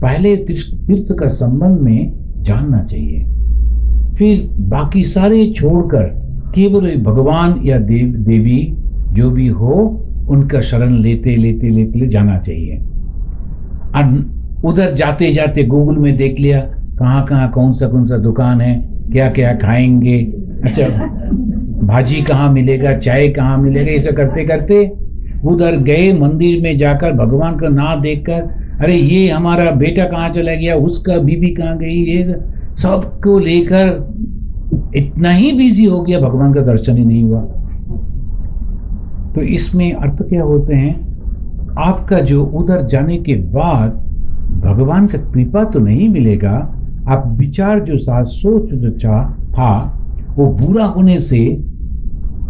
पहले तीर्थ का संबंध में जानना चाहिए, फिर बाकी सारे छोड़कर केवल भगवान या देवी जो भी हो उनका शरण लेते जाना चाहिए। और उधर जाते जाते गूगल में देख लिया कहाँ कौन सा दुकान है, क्या क्या खाएंगे, अच्छा भाजी कहाँ मिलेगा, चाय कहाँ मिलेगा, ऐसा करते करते उधर गए। मंदिर में जाकर भगवान का नाम देखकर, अरे ये हमारा बेटा कहाँ चला गया, उसका बीबी कहाँ गई, ये सबको लेकर इतना ही बिजी हो गया, भगवान का दर्शन ही नहीं हुआ। तो इसमें अर्थ क्या होते हैं? आपका जो उधर जाने के बाद भगवान का कृपा तो नहीं मिलेगा, आप विचार जो था, सोच जो था, वो बुरा होने से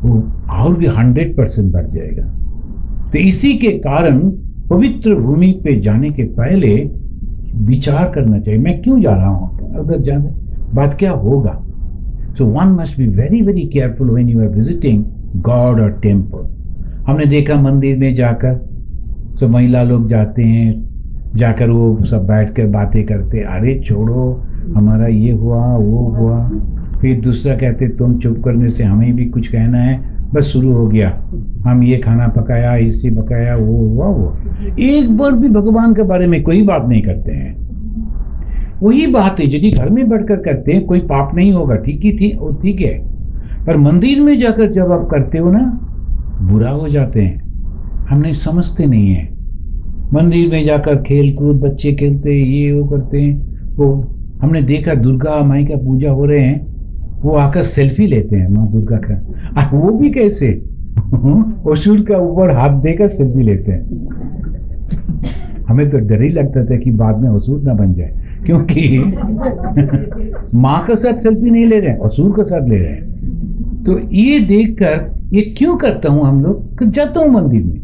वो और भी 100% बढ़ जाएगा। तो इसी के कारण पवित्र भूमि पे जाने के पहले विचार करना चाहिए, मैं क्यों जा रहा हूं, उधर जाने बाद क्या होगा। So one must be very very careful when you are visiting god और टेम्पल। हमने देखा मंदिर में जाकर सब महिला लोग जाते हैं, जाकर वो सब बैठ कर बातें करते, अरे छोड़ो हमारा ये हुआ वो हुआ, फिर दूसरा कहते तुम चुप करने से हमें भी कुछ कहना है, बस शुरू हो गया, हम ये खाना पकाया, इससे पकाया, वो हुआ वो। एक बार भी भगवान के बारे में कोई बात नहीं करते हैं। वही बात है यदि घर में बैठकर करते हैं कोई पाप नहीं होगा, ठीक ही थी वो ठीक है, पर मंदिर में जाकर जब आप करते हो ना, बुरा हो जाते हैं। हमने समझते नहीं है। मंदिर में जाकर खेल कूद बच्चे खेलते हैं, ये वो करते हैं। वो हमने देखा दुर्गा माई का पूजा हो रहे हैं, वो आकर सेल्फी लेते हैं माँ दुर्गा का। वो भी कैसे? असुर का ऊपर हाथ देकर सेल्फी लेते हैं। हमें तो डर ही लगता था कि बाद में असुर ना बन जाए, क्योंकि माँ के साथ सेल्फी नहीं ले रहे हैं, असुर के साथ ले रहे हैं। तो ये देखकर ये क्यों करता हूं हम लोग, जाता हूं मंदिर में,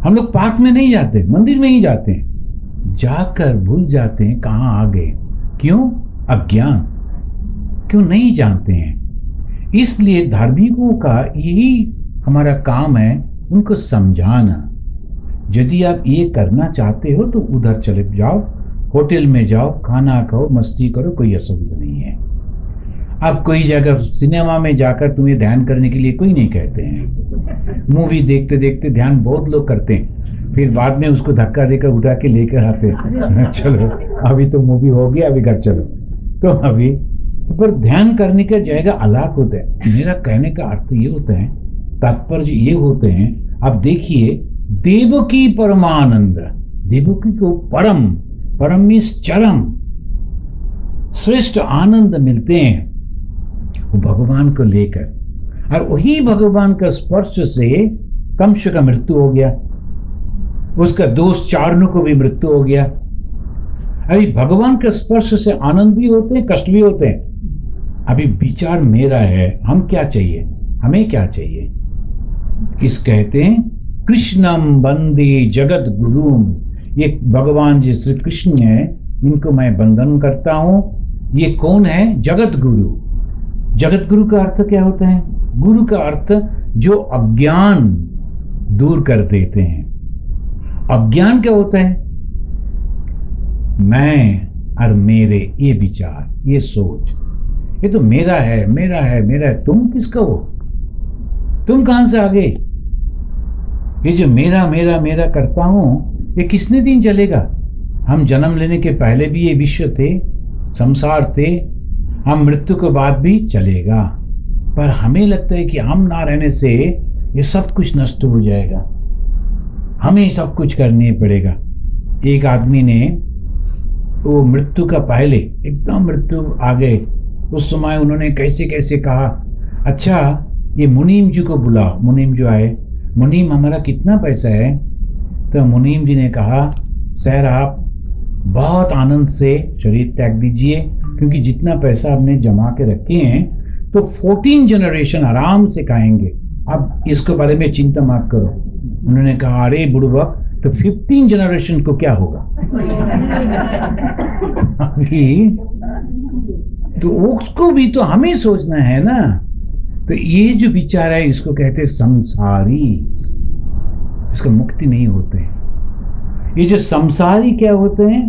हम लोग पार्क में नहीं जाते, मंदिर में ही जाते हैं, जाकर भूल जाते हैं कहां आ गए। क्यों? अज्ञान, क्यों नहीं जानते हैं। इसलिए धार्मिकों का यही हमारा काम है, उनको समझाना। यदि आप ये करना चाहते हो तो उधर चले जाओ, होटल में जाओ, खाना खाओ, मस्ती करो, कोई असुविधा नहीं है। अब कोई जगह सिनेमा में जाकर तुम्हें ध्यान करने के लिए कोई नहीं कहते हैं। मूवी देखते देखते ध्यान बहुत लोग करते हैं, फिर बाद में उसको धक्का देकर उठा के लेकर आते हैं। चलो अभी तो मूवी हो गया, अभी घर चलो। तो अभी तो पर ध्यान करने का जगह अलग होता है। मेरा कहने का अर्थ ये होता है, तात्पर्य ये होते हैं, अब देखिए देवकी परमानंद, देवकी को परम, परम मीन्स चरम, श्रेष्ठ आनंद मिलते हैं वो भगवान को लेकर, और वही भगवान का स्पर्श से कंस का मृत्यु हो गया, उसका दोस्त चारणों को भी मृत्यु हो गया। अभी भगवान के स्पर्श से आनंद भी होते हैं, कष्ट भी होते हैं। अभी विचार मेरा है, हम क्या चाहिए, हमें क्या चाहिए। किस कहते हैं, कृष्णम वंदे जगत गुरुम, ये भगवान जी श्री कृष्ण है, इनको मैं वंदन करता हूं। ये कौन है? जगत गुरु। जगत गुरु का अर्थ क्या होता है? गुरु का अर्थ जो अज्ञान दूर कर देते हैं। अज्ञान क्या होता है? मैं और मेरे, ये विचार, ये सोच, ये तो मेरा है, मेरा है, मेरा है। तुम किसका हो? तुम कहां से आ गए? ये जो मेरा मेरा मेरा करता हूं, ये कितने दिन चलेगा? हम जन्म लेने के पहले भी ये विश्व थे, संसार थे, हम मृत्यु के बाद भी चलेगा। पर हमें लगता है कि हम ना रहने से ये सब कुछ नष्ट हो जाएगा, हमें सब कुछ करने पड़ेगा। एक आदमी ने वो मृत्यु का पहले एकदम मृत्यु आ गए, उस समय उन्होंने कैसे कैसे कहा, अच्छा ये मुनीम जी को बुलाओ। मुनीम जो आए, मुनीम हमारा कितना पैसा है? तो मुनीम जी ने कहा, सर आप बहुत आनंद से शरीर त्याग दीजिए, क्योंकि जितना पैसा आपने जमा के रखे हैं तो 14 जनरेशन आराम से खाएंगे, अब इसके बारे में चिंता मत करो। उन्होंने कहा, अरे बुड़बक, तो 15 जनरेशन को क्या होगा? अभी तो उसको भी तो हमें सोचना है ना। तो ये जो विचार है, इसको कहते हैं संसारी, इसका मुक्ति नहीं होते। ये जो संसारी क्या होते हैं?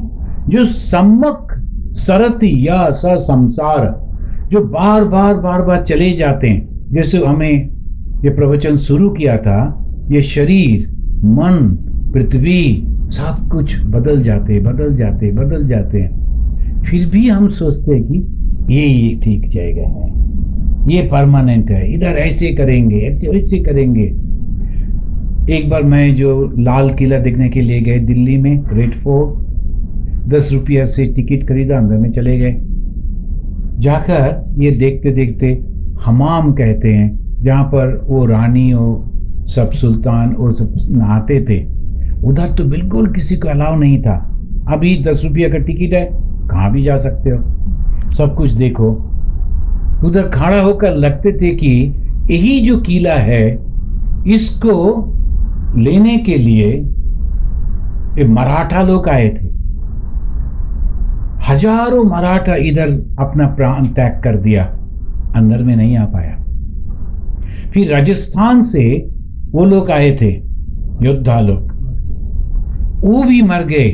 जो सम्मक सरत या स संसार, जो बार बार चले जाते हैं। जैसे हमें ये प्रवचन शुरू किया था, ये शरीर, मन, पृथ्वी सब कुछ बदल जाते बदल जाते हैं। फिर भी हम सोचते हैं कि ये ठीक जाएगा है, ये परमानेंट है, इधर ऐसे करेंगे, ऐसे करेंगे। एक बार मैं जो लाल किला देखने के लिए गए दिल्ली में, रेड फोर्ट, 10 रुपया से टिकट खरीदा, अंदर में चले गए। जाकर ये देखते देखते हमाम कहते हैं, जहां पर वो रानी और सब सुल्तान और सब नहाते थे, उधर तो बिल्कुल किसी को अलाउ नहीं था। अभी 10 रुपया का टिकट है, कहां भी जा सकते हो, सब कुछ देखो। उधर खड़ा होकर लगते थे कि यही जो किला है, इसको लेने के लिए ये मराठा लोग आए थे। हजारों मराठा इधर अपना प्राण त्याग कर दिया, अंदर में नहीं आ पाया। फिर राजस्थान से वो लोग आए थे, योद्धा लोग, वो भी मर गए,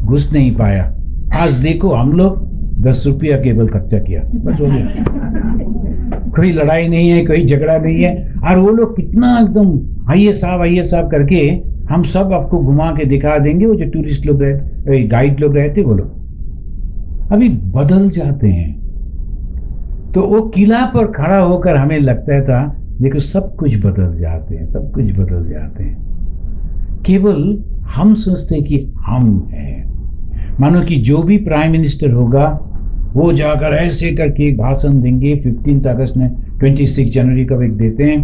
घुस नहीं पाया। आज देखो हम लोग 10 रुपया केवल खर्चा किया, बस हो गया। कोई लड़ाई नहीं है, कोई झगड़ा नहीं है, और वो लोग कितना एकदम आइए साहब करके हम सब आपको घुमा के दिखा देंगे। वो जो टूरिस्ट लोग रहे, गाइड लोग रहते, वो लोग अभी बदल जाते हैं। तो वो किला पर खड़ा होकर हमें लगता था, देखो सब कुछ बदल जाते हैं, सब कुछ बदल जाते हैं। केवल हम सोचते हैं कि हम हैं। मानो कि जो भी प्राइम मिनिस्टर होगा वो जाकर ऐसे करके एक भाषण देंगे 15 अगस्त में, 26 जनवरी को एक देते हैं।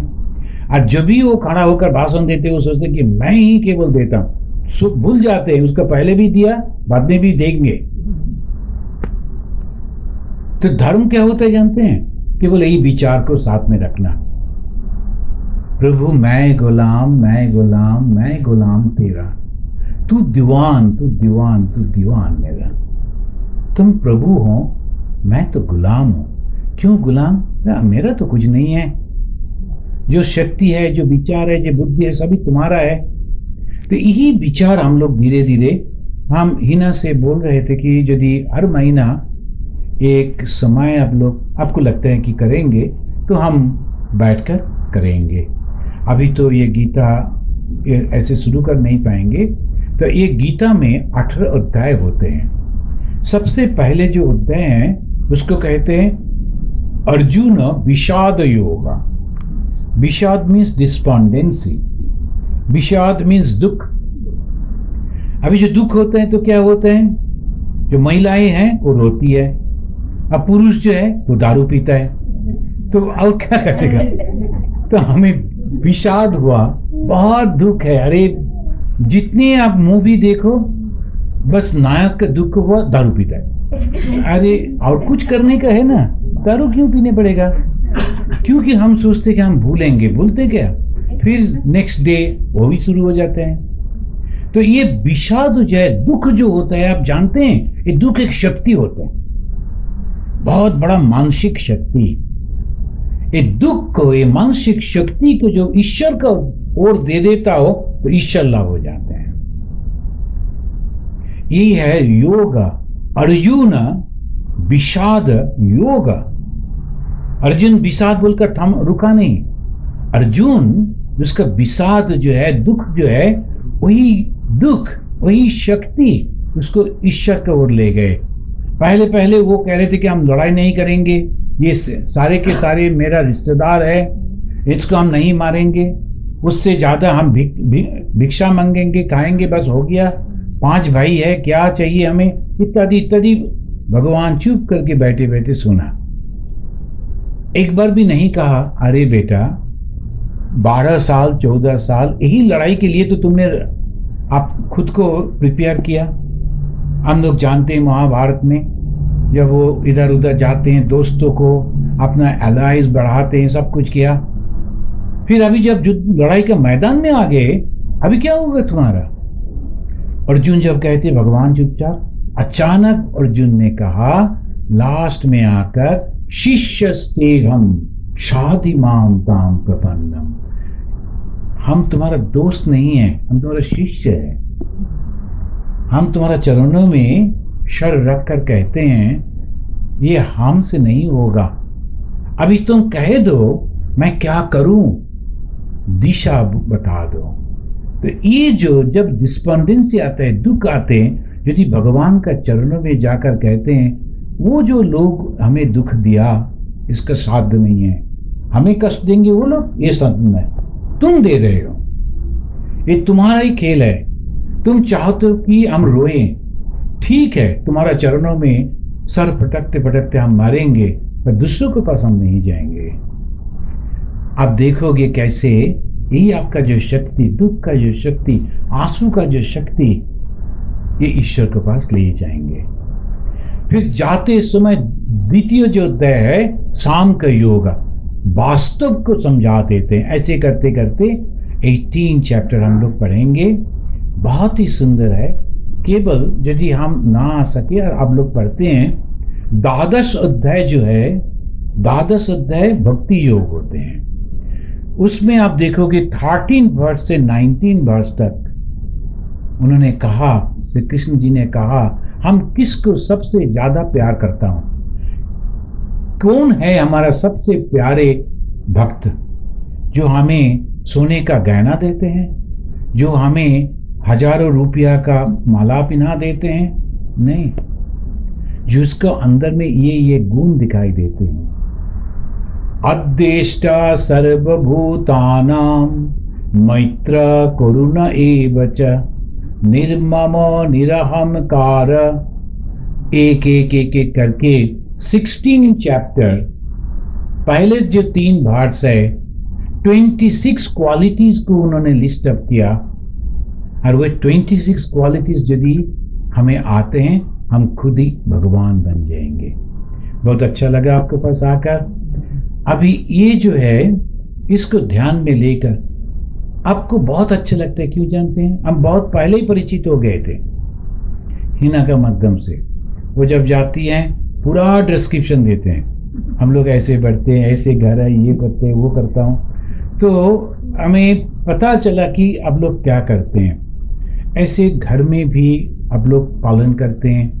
और जब भी वो खड़ा होकर भाषण देते हैं वो सोचते कि मैं ही केवल देता हूं, भूल जाते हैं उसका पहले भी दिया, बाद में भी देंगे। तो धर्म क्या होता है जानते हैं? केवल यही विचार को साथ में रखना, प्रभु मैं गुलाम, मैं गुलाम, मैं गुलाम तेरा, तू दीवान, तू दीवान, तू दीवान मेरा। तुम प्रभु हो, मैं तो गुलाम हूं। क्यों गुलाम? मेरा तो कुछ नहीं है। जो शक्ति है, जो विचार है, जो बुद्धि है, सभी तुम्हारा है। तो यही विचार हम लोग धीरे धीरे, हम हिना से बोल रहे थे कि यदि हर महीना एक समय आप लोग, आपको लगता है कि करेंगे, तो हम बैठकर करेंगे। अभी तो ये गीता ऐसे शुरू कर नहीं पाएंगे। तो ये गीता में 18 अध्याय होते हैं। सबसे पहले जो अध्याय है उसको कहते हैं अर्जुन विषाद योगा। विषाद मीन्स डिस्पॉन्डेंसी, विषाद मीन्स दुख। अभी जो दुख होते हैं तो क्या होते हैं? जो महिलाएं हैं वो रोती है, अब पुरुष जो है वो दारू पीता है, तो और क्या करेगा? तो हमें विषाद हुआ, बहुत दुख है। अरे जितने आप मूवी देखो बस नायक का दुख हुआ, दारू पीता है। अरे और कुछ करने का है ना, दारू क्यों पीने पड़ेगा? क्योंकि हम सोचते कि हम भूलेंगे, भूलते क्या, फिर नेक्स्ट डे वो भी शुरू हो जाते हैं। तो ये विषाद जो है, दुख जो होता है, आप जानते हैं ये दुख एक शक्ति होता है, बहुत बड़ा मानसिक शक्ति। ये दुख को, ये मानसिक शक्ति को जो ईश्वर का ओर दे देता हो तो ईश्वर लाभ हो जाते हैं। ये है योग। अर्जुन विषाद योग। अर्जुन विषाद बोलकर थम रुका नहीं। अर्जुन उसका विषाद जो है, दुख जो है, वही दुख, वही शक्ति उसको ईश्वर की ओर ले गए। पहले पहले वो कह रहे थे कि हम लड़ाई नहीं करेंगे, ये सारे के सारे मेरा रिश्तेदार है, इसको हम नहीं मारेंगे, उससे ज्यादा हम भिक्षा मांगेंगे, खाएंगे, बस हो गया, 5 भाई है, क्या चाहिए हमें, इत्यादि इत्यादि। भगवान चुप करके बैठे बैठे सुना, एक बार भी नहीं कहा अरे बेटा 12 साल 14 साल यही लड़ाई के लिए तो तुमने आप खुद को प्रिपेयर किया। हम लोग जानते हैं महाभारत में जब वो इधर उधर जाते हैं, दोस्तों को अपना एलाइज बढ़ाते हैं, सब कुछ किया, फिर अभी जब लड़ाई के मैदान में आ गए, अभी क्या होगा तुम्हारा? अर्जुन जब कहते भगवान चुपचाप, अचानक अर्जुन ने कहा लास्ट में आकर, शिष्यस्तेहम शाधि माम ताम प्रपन्नम, हम तुम्हारा दोस्त नहीं है, हम तुम्हारा शिष्य है। हम तुम्हारा चरणों में शर रख कर कहते हैं ये हमसे नहीं होगा, अभी तुम कह दो मैं क्या करूं, दिशा बता दो। तो ये जो जब डिस्पेंडेंसी आता है, दुख आते हैं, यदि भगवान का चरणों में जाकर कहते हैं वो जो लोग हमें दुख दिया इसका साध्य नहीं है, हमें कष्ट देंगे वो लोग, ये साध्य नहीं, तुम दे रहे हो, ये तुम्हारा ही खेल है, तुम चाहते हो कि हम रोएं, ठीक है, तुम्हारा चरणों में सर फटकते फटकते हम मरेंगे, पर दूसरों के पास हम नहीं जाएंगे। आप देखोगे कैसे यही आपका जो शक्ति, दुख का जो शक्ति, आंसू का जो शक्ति, ये ईश्वर के पास ले जाएंगे। फिर जाते समय द्वितीय जो अध्याय है शाम का योग, वास्तव को समझा देते हैं। ऐसे करते करते 18 चैप्टर हम लोग पढ़ेंगे, बहुत ही सुंदर है। केवल यदि हम ना आ सके और आप लोग पढ़ते हैं, 12 अध्याय जो है, 12 अध्याय भक्ति योग होते हैं। उसमें आप देखोगे 13 वर्ष से 19 वर्ष तक उन्होंने कहा, श्री कृष्ण जी ने कहा हम किसको सबसे ज्यादा प्यार करता हूं, कौन है हमारा सबसे प्यारे भक्त, जो हमें सोने का गहना देते हैं, जो हमें हजारों रुपया का माला पहना देते हैं, नहीं, जिसको अंदर में ये गुण दिखाई देते हैं। अद्वेष्टा सर्वभूतानां मैत्र करुण एव च निर्मम निरहंकार एक एक एक एक करके 16 चैप्टर, पहले जो 3 पार्ट्स है 26 क्वालिटीज को उन्होंने लिस्ट अप किया, और वो 26 क्वालिटीज यदि हमें आते हैं हम खुद ही भगवान बन जाएंगे। बहुत अच्छा लगा आपके पास आकर। अभी ये जो है इसको ध्यान में लेकर आपको बहुत अच्छा लगता है, क्यों जानते हैं? हम बहुत पहले ही परिचित हो गए थे हिना के माध्यम से। वो जब जाती हैं पूरा डिस्क्रिप्शन देते हैं, हम लोग ऐसे बढ़ते हैं, ऐसे घर है, ये करते हैं, वो करता हूँ। तो हमें पता चला कि अब लोग क्या करते हैं। ऐसे घर में भी अब लोग पालन करते हैं,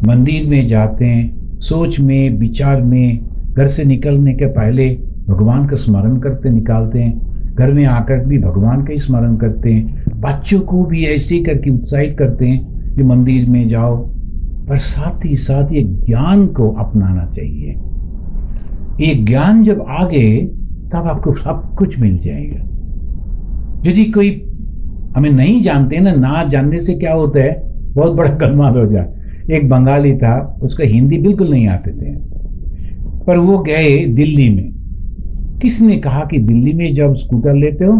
मंदिर में जाते हैं, सोच में विचार में घर से निकलने के पहले भगवान का स्मरण करते निकालते हैं, घर में आकर भी भगवान का ही स्मरण करते हैं, बच्चों को भी ऐसे करके उत्साहित करते हैं कि मंदिर में जाओ। पर साथ ही साथ ये ज्ञान को अपनाना चाहिए। ये ज्ञान जब आ गए तब आपको सब कुछ मिल जाएगा। यदि कोई हमें नहीं जानते ना जानने से क्या होता है, बहुत बड़ा गलमाल हो जाए। एक बंगाली था, उसका हिंदी बिल्कुल नहीं आते थे, पर वो गए दिल्ली में। किसने कहा कि दिल्ली में जब स्कूटर लेते हो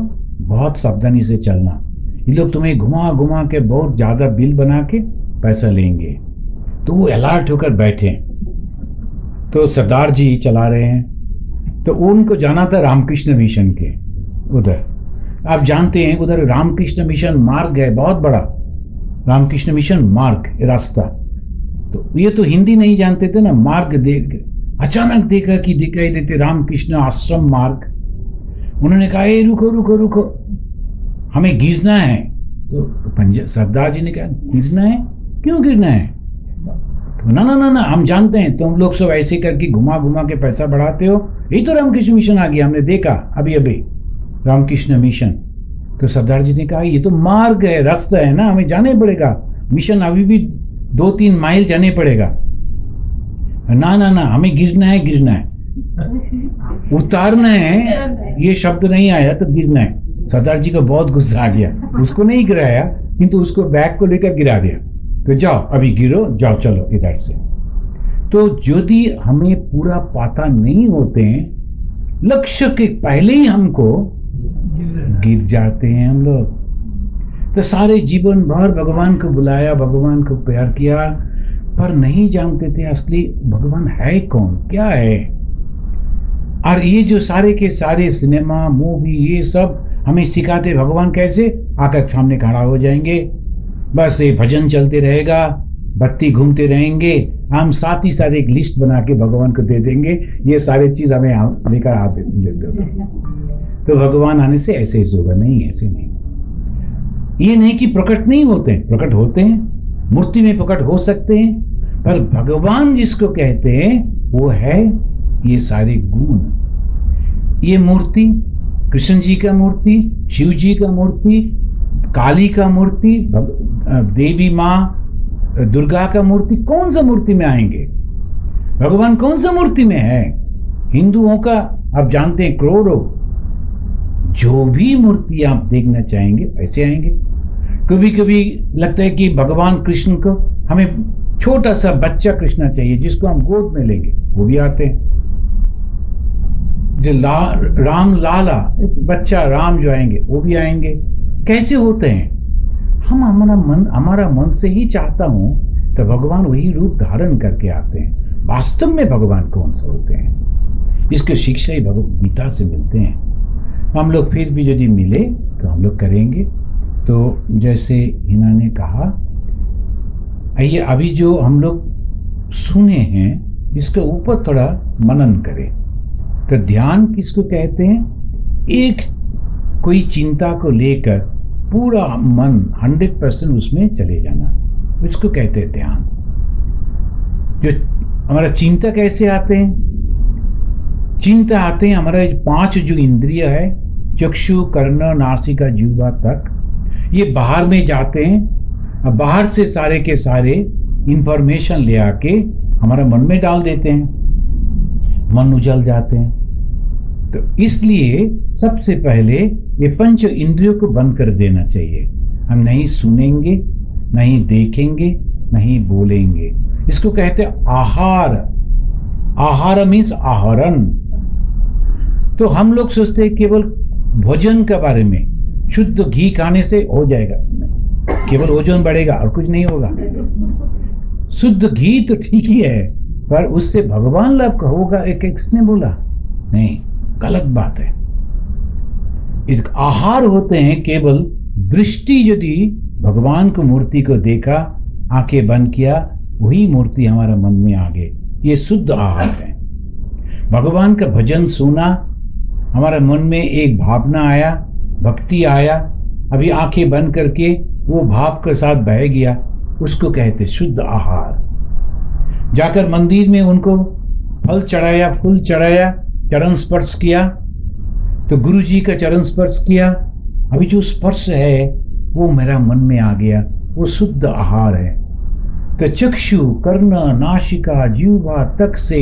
बहुत सावधानी से चलना, ये लोग तुम्हें घुमा घुमा के बहुत ज्यादा बिल बना के पैसा लेंगे। तो वो अलर्ट होकर बैठे। तो सरदार जी चला रहे हैं, तो उनको जाना था रामकृष्ण मिशन के उधर। आप जानते हैं उधर रामकृष्ण मिशन मार्ग है बहुत बड़ा, रामकृष्ण मिशन मार्ग रास्ता। तो ये तो हिंदी नहीं जानते थे ना, मार्ग देख अचानक देखा कि दिखाई देते रामकृष्ण आश्रम मार्ग। उन्होंने कहा ए रुको रुको रुको, हमें गिरना है। तो सरदार जी ने कहा गिरना है? क्यों गिरना है? तो ना ना ना ना, हम जानते हैं तुम लोग सब ऐसे करके घुमा घुमा के पैसा बढ़ाते हो, यही तो रामकृष्ण मिशन आ गया, हमने देखा अभी अभी रामकृष्ण मिशन। तो सरदार जी ने कहा ये तो मार्ग है, रास्ता है ना, हमें जाने पड़ेगा, मिशन अभी भी 2-3 माइल जाने पड़ेगा। ना ना ना, हमें गिरना है, गिरना है, उतारना है, ये शब्द नहीं आया तो गिरना है। सरदार जी को बहुत गुस्सा आ गया, उसको नहीं गिराया किंतु उसको बैग को लेकर गिरा दिया। तो जाओ अभी गिरो, जाओ चलो इधर से। तो यदि हमें पूरा पता नहीं होते हैं, लक्ष्य के पहले ही हमको गिर जाते हैं हम लोग। तो सारे जीवन भर भगवान को बुलाया, भगवान को प्यार किया, पर नहीं जानते थे असली भगवान है कौन, क्या है। और ये जो सारे के सारे सिनेमा मूवी ये सब हमें सिखाते भगवान कैसे आकर सामने खड़ा हो जाएंगे, बस ये भजन चलते रहेगा, बत्ती घूमते रहेंगे, हम साथ ही साथ एक लिस्ट बना के भगवान को दे देंगे, ये सारे चीज हमें लेकर आते देते। तो भगवान आने से ऐसे ऐसे होगा, नहीं ऐसे नहीं। ये नहीं कि प्रकट नहीं होते हैं, प्रकट होते हैं, मूर्ति में प्रकट हो सकते हैं, पर भगवान जिसको कहते हैं वो है ये सारे गुण। ये मूर्ति कृष्ण जी का मूर्ति, शिव जी का मूर्ति, काली का मूर्ति, देवी माँ दुर्गा का मूर्ति, कौन सा मूर्ति में आएंगे? भगवान कौन सा मूर्ति में है? हिंदुओं का आप जानते हैं करोड़ों, जो भी मूर्ति आप देखना चाहेंगे ऐसे आएंगे। कभी कभी लगता है कि भगवान कृष्ण को हमें छोटा सा बच्चा कृष्ण चाहिए जिसको हम गोद में लेंगे, वो भी आते हैं। जो राम लाला बच्चा राम जो आएंगे वो भी आएंगे। कैसे होते हैं? हमारा मन से ही चाहता हूं तो भगवान वही रूप धारण करके आते हैं। वास्तव में भगवान कौन सा होते हैं, इसकी शिक्षा ही भगवद गीता से मिलते हैं। हम लोग फिर भी यदि मिले तो हम लोग करेंगे। तो जैसे हिना ने कहा, आइए अभी जो हम लोग सुने हैं इसके ऊपर थोड़ा मनन करें। तो ध्यान किसको कहते हैं? एक कोई चिंता को लेकर पूरा मन 100% उसमें चले जाना, उसको कहते हैं ध्यान। जो हमारा चिंता कैसे आते हैं? चिंता आते हैं हमारा 5 जो इंद्रिय है, चक्षु कर्ण नासिका जिह्वा तक, ये बाहर में जाते हैं। अब बाहर से सारे के सारे इंफॉर्मेशन ले आके हमारा मन में डाल देते हैं, मन उजल जाते हैं। तो इसलिए सबसे पहले ये 5 इंद्रियों को बंद कर देना चाहिए। हम नहीं सुनेंगे, नहीं देखेंगे, नहीं बोलेंगे, इसको कहते हैं आहार। आहार मीन्स आहरण। तो हम लोग सोचते हैं केवल भोजन के बारे में, शुद्ध घी खाने से हो जाएगा, केवल ओजन बढ़ेगा और कुछ नहीं होगा। शुद्ध घी तो ठीक ही है, पर उससे भगवान लाभ होगा एक किसने बोला? नहीं, गलत बात है। एक आहार होते हैं केवल दृष्टि, यदि भगवान को मूर्ति को देखा, आंखें बंद किया, वही मूर्ति हमारा मन में आ गई, ये शुद्ध आहार है। भगवान का भजन सुना, हमारा मन में एक भावना आया, भक्ति आया, अभी आंखें बंद करके वो भाव के साथ बह गया, उसको कहते शुद्ध आहार। जाकर मंदिर में उनको फल चढ़ाया, फूल चढ़ाया, चरण स्पर्श किया, तो गुरु जी का चरण स्पर्श किया, अभी जो स्पर्श है वो मेरा मन में आ गया, वो शुद्ध आहार है। तो चक्षु, कर्ण, नासिका, जीवा तक से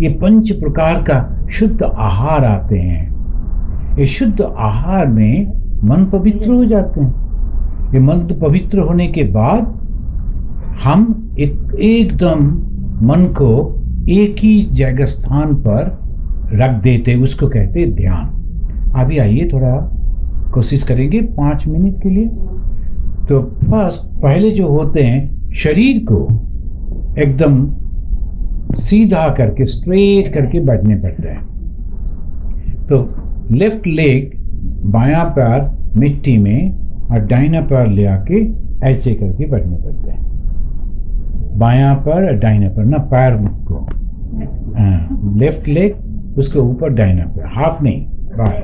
ये 5 प्रकार का शुद्ध आहार आते हैं। ये शुद्ध आहार में मन पवित्र हो जाते हैं। ये मन पवित्र होने के बाद हम एकदम मन को एक ही जगह स्थान पर रख देते, उसको कहते ध्यान। अभी आइए थोड़ा कोशिश करेंगे 5 मिनट के लिए। तो पहले जो होते हैं, शरीर को एकदम सीधा करके, स्ट्रेट करके बैठने पड़ता है। तो लेफ्ट लेग, बायां पैर मिट्टी में और दाहिना पैर ले आके ऐसे करके बैठने पड़ते हैं। बायां पैर और दाहिना पैर, ना पैर को, लेफ्ट लेग उसके ऊपर, दाहिना पैर, हाथ नहीं, बाहर।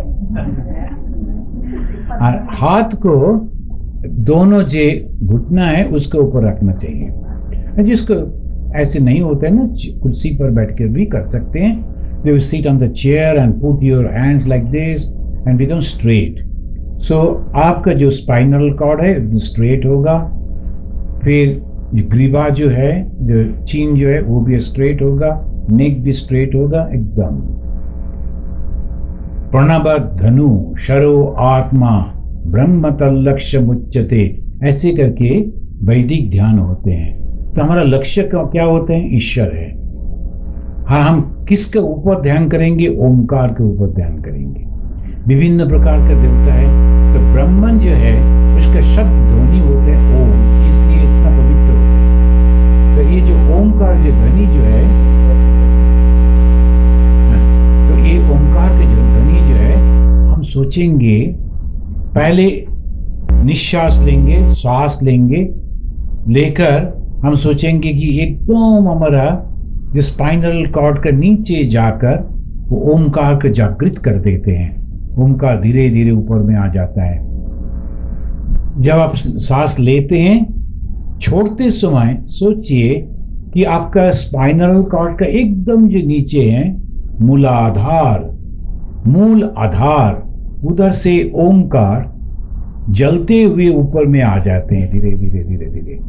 और हाथ को दोनों जो घुटना है उसके ऊपर रखना चाहिए। जिसको ऐसे नहीं होता है ना, कुर्सी पर बैठ कर भी कर सकते हैं। They will sit on the chair and put your hands like this and become straight. So आपका जो स्पाइनल कॉर्ड है स्ट्रेट होगा, फिर ग्रीवा जो है, जो चीन जो है वो भी स्ट्रेट होगा, नेक भी स्ट्रेट होगा एकदम। प्रणव धनु शरो आत्मा ब्रह्म तल्लक्ष्य मुच्यते, ऐसे करके वैदिक ध्यान होते हैं। तो हमारा लक्ष्य क्या होते हैं? ईश्वर है। हाँ, हम किसके ऊपर ध्यान करेंगे? ओमकार के ऊपर ध्यान करेंगे। विभिन्न प्रकार का देवता है, तो ब्रह्मन जो है उसका शब्द ध्वनि होता है ओम, इसलिए इतना पवित्र होता है। तो ये जो ओमकार जो ध्वनि जो है, तो ये ओमकार के जो ध्वनि जो है, हम सोचेंगे पहले निश्वास लेंगे, श्वास लेंगे, लेकर हम सोचेंगे कि एकदम हमारा जो स्पाइनल कॉर्ड के नीचे जाकर वो ओमकार को जागृत कर देते हैं। ओमकार धीरे धीरे ऊपर में आ जाता है। जब आप सांस लेते हैं, छोड़ते समय सोचिए कि आपका स्पाइनल कॉर्ड का एकदम जो नीचे है मूलाधार, मूल आधार, उधर से ओमकार जलते हुए ऊपर में आ जाते हैं, धीरे धीरे धीरे धीरे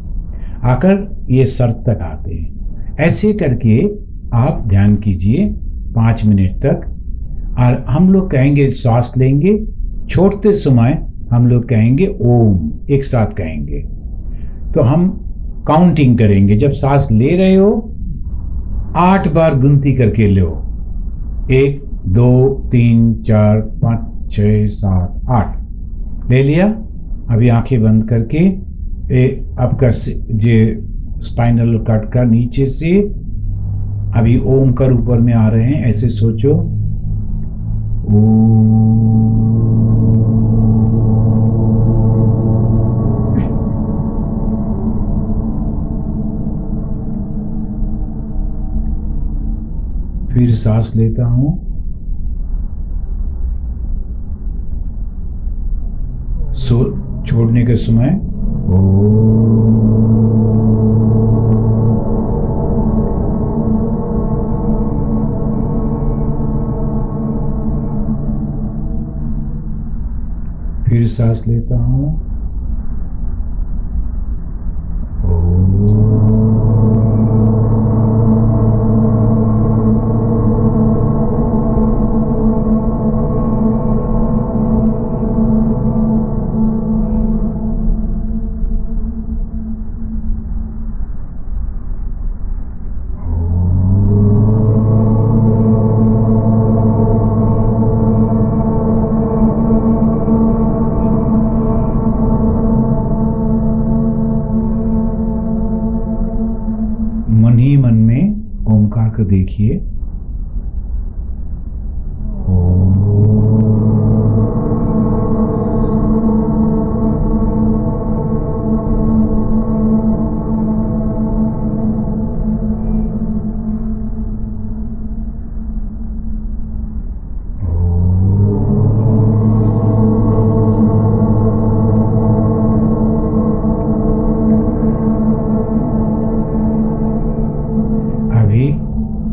आकर ये सर तक आते हैं। ऐसे करके आप ध्यान कीजिए 5 मिनट तक। और हम लोग कहेंगे, सांस लेंगे, छोड़ते समय हम लोग कहेंगे ओम, एक साथ कहेंगे। तो हम काउंटिंग करेंगे। जब सांस ले रहे हो 8 बार गिनती करके लो, 1 2 3 4 5 6 7 8 ले लिया। अभी आंखें बंद करके आपका जो स्पाइनल कॉर्ड का नीचे से अभी ओमकार ऊपर में आ रहे हैं, ऐसे सोचो। फिर सांस लेता हूं, छोड़ने के समय फिर सांस लेता हूं, रखिए।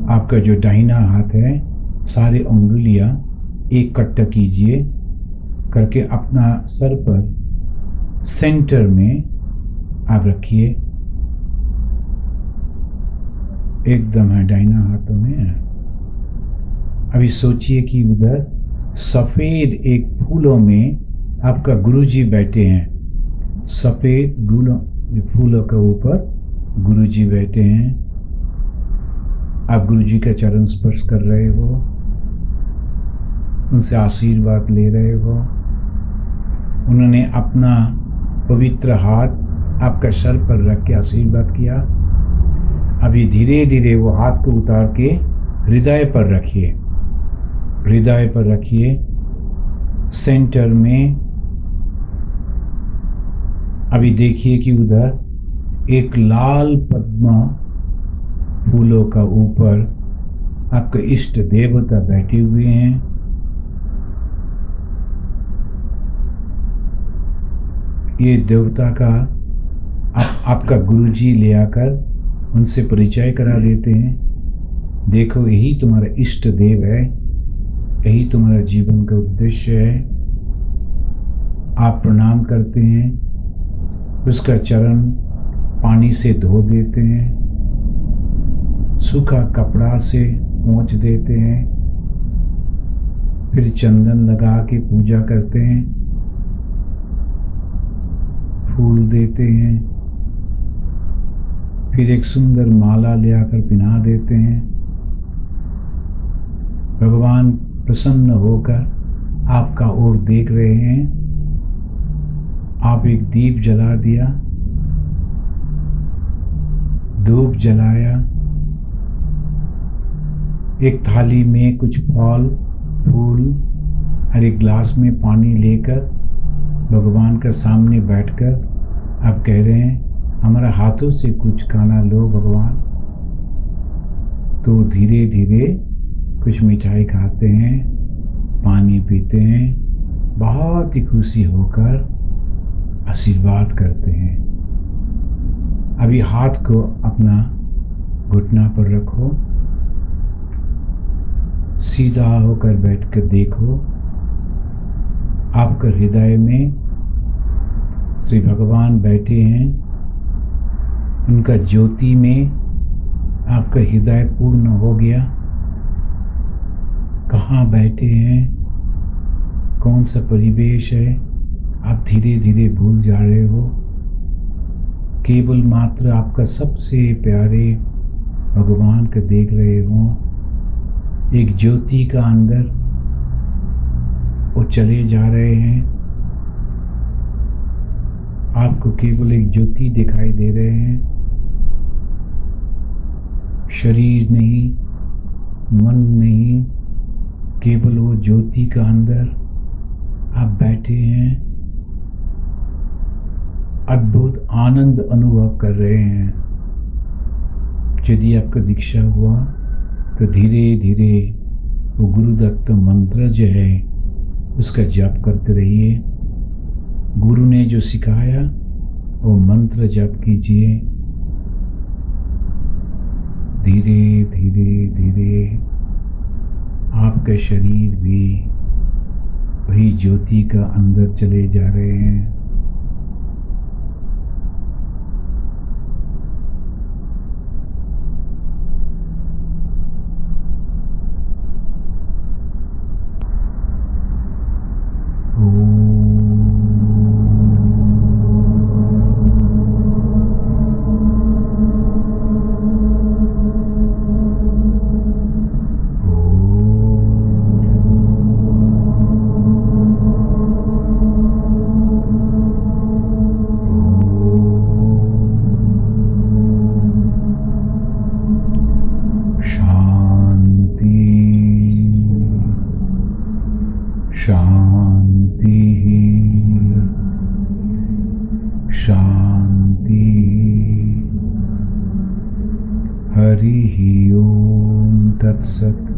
आपका जो दाहिना हाथ है, सारी उंगलियां इकट्ठा कीजिए करके अपना सर पर सेंटर में आप रखिए। एकदम है दाहिना हाथ में। अभी सोचिए कि उधर सफेद एक फूलों में आपका गुरुजी बैठे हैं। सफेद फूलों के ऊपर गुरुजी बैठे हैं। आप गुरुजी का चरण स्पर्श कर रहे हो, उनसे आशीर्वाद ले रहे हो। उन्होंने अपना पवित्र हाथ आपका सर पर रख के आशीर्वाद किया। अभी धीरे धीरे वो हाथ को उतार के हृदय पर रखिए। हृदय पर रखिए, सेंटर में। अभी देखिए कि उधर एक लाल पद्मा फूलों का ऊपर आपके इष्ट देवता बैठे हुए हैं। ये देवता का आपका गुरुजी ले आकर उनसे परिचय करा देते हैं। देखो, यही तुम्हारा इष्ट देव है, यही तुम्हारा जीवन का उद्देश्य है। आप प्रणाम करते हैं, उसका चरण पानी से धो देते हैं, सूखा कपड़ा से पोंछ देते हैं, फिर चंदन लगा के पूजा करते हैं, फूल देते हैं, फिर एक सुंदर माला ले आकर पहना देते हैं। भगवान प्रसन्न होकर आपका ओर देख रहे हैं। आप एक दीप जला दिया, धूप जलाया, एक थाली में कुछ फल फूल और एक गिलास में पानी लेकर भगवान के सामने बैठकर आप कह रहे हैं, हमारा हाथों से कुछ खाना लो भगवान। तो धीरे धीरे कुछ मिठाई खाते हैं, पानी पीते हैं, बहुत ही खुशी होकर आशीर्वाद करते हैं। अभी हाथ को अपना घुटना पर रखो, सीधा होकर बैठकर देखो। आपके हृदय में श्री भगवान बैठे हैं, उनका ज्योति में आपका हृदय पूर्ण हो गया। कहाँ बैठे हैं, कौन सा परिवेश है, आप धीरे धीरे भूल जा रहे हो। केवल मात्र आपका सबसे प्यारे भगवान को देख रहे हो। एक ज्योति का अंदर वो चले जा रहे हैं। आपको केवल एक ज्योति दिखाई दे रहे हैं, शरीर नहीं, मन नहीं, केवल वो ज्योति का अंदर आप बैठे हैं, अद्भुत आनंद अनुभव कर रहे हैं। यदि आपका दीक्षा हुआ तो धीरे धीरे वो गुरुदत्त मंत्र जो है उसका जप करते रहिए। गुरु ने जो सिखाया वो मंत्र जप कीजिए। धीरे धीरे धीरे आपका शरीर भी वही ज्योति का अंदर चले जा रहे हैं। शांति शांति। हरि ओम तत्सत।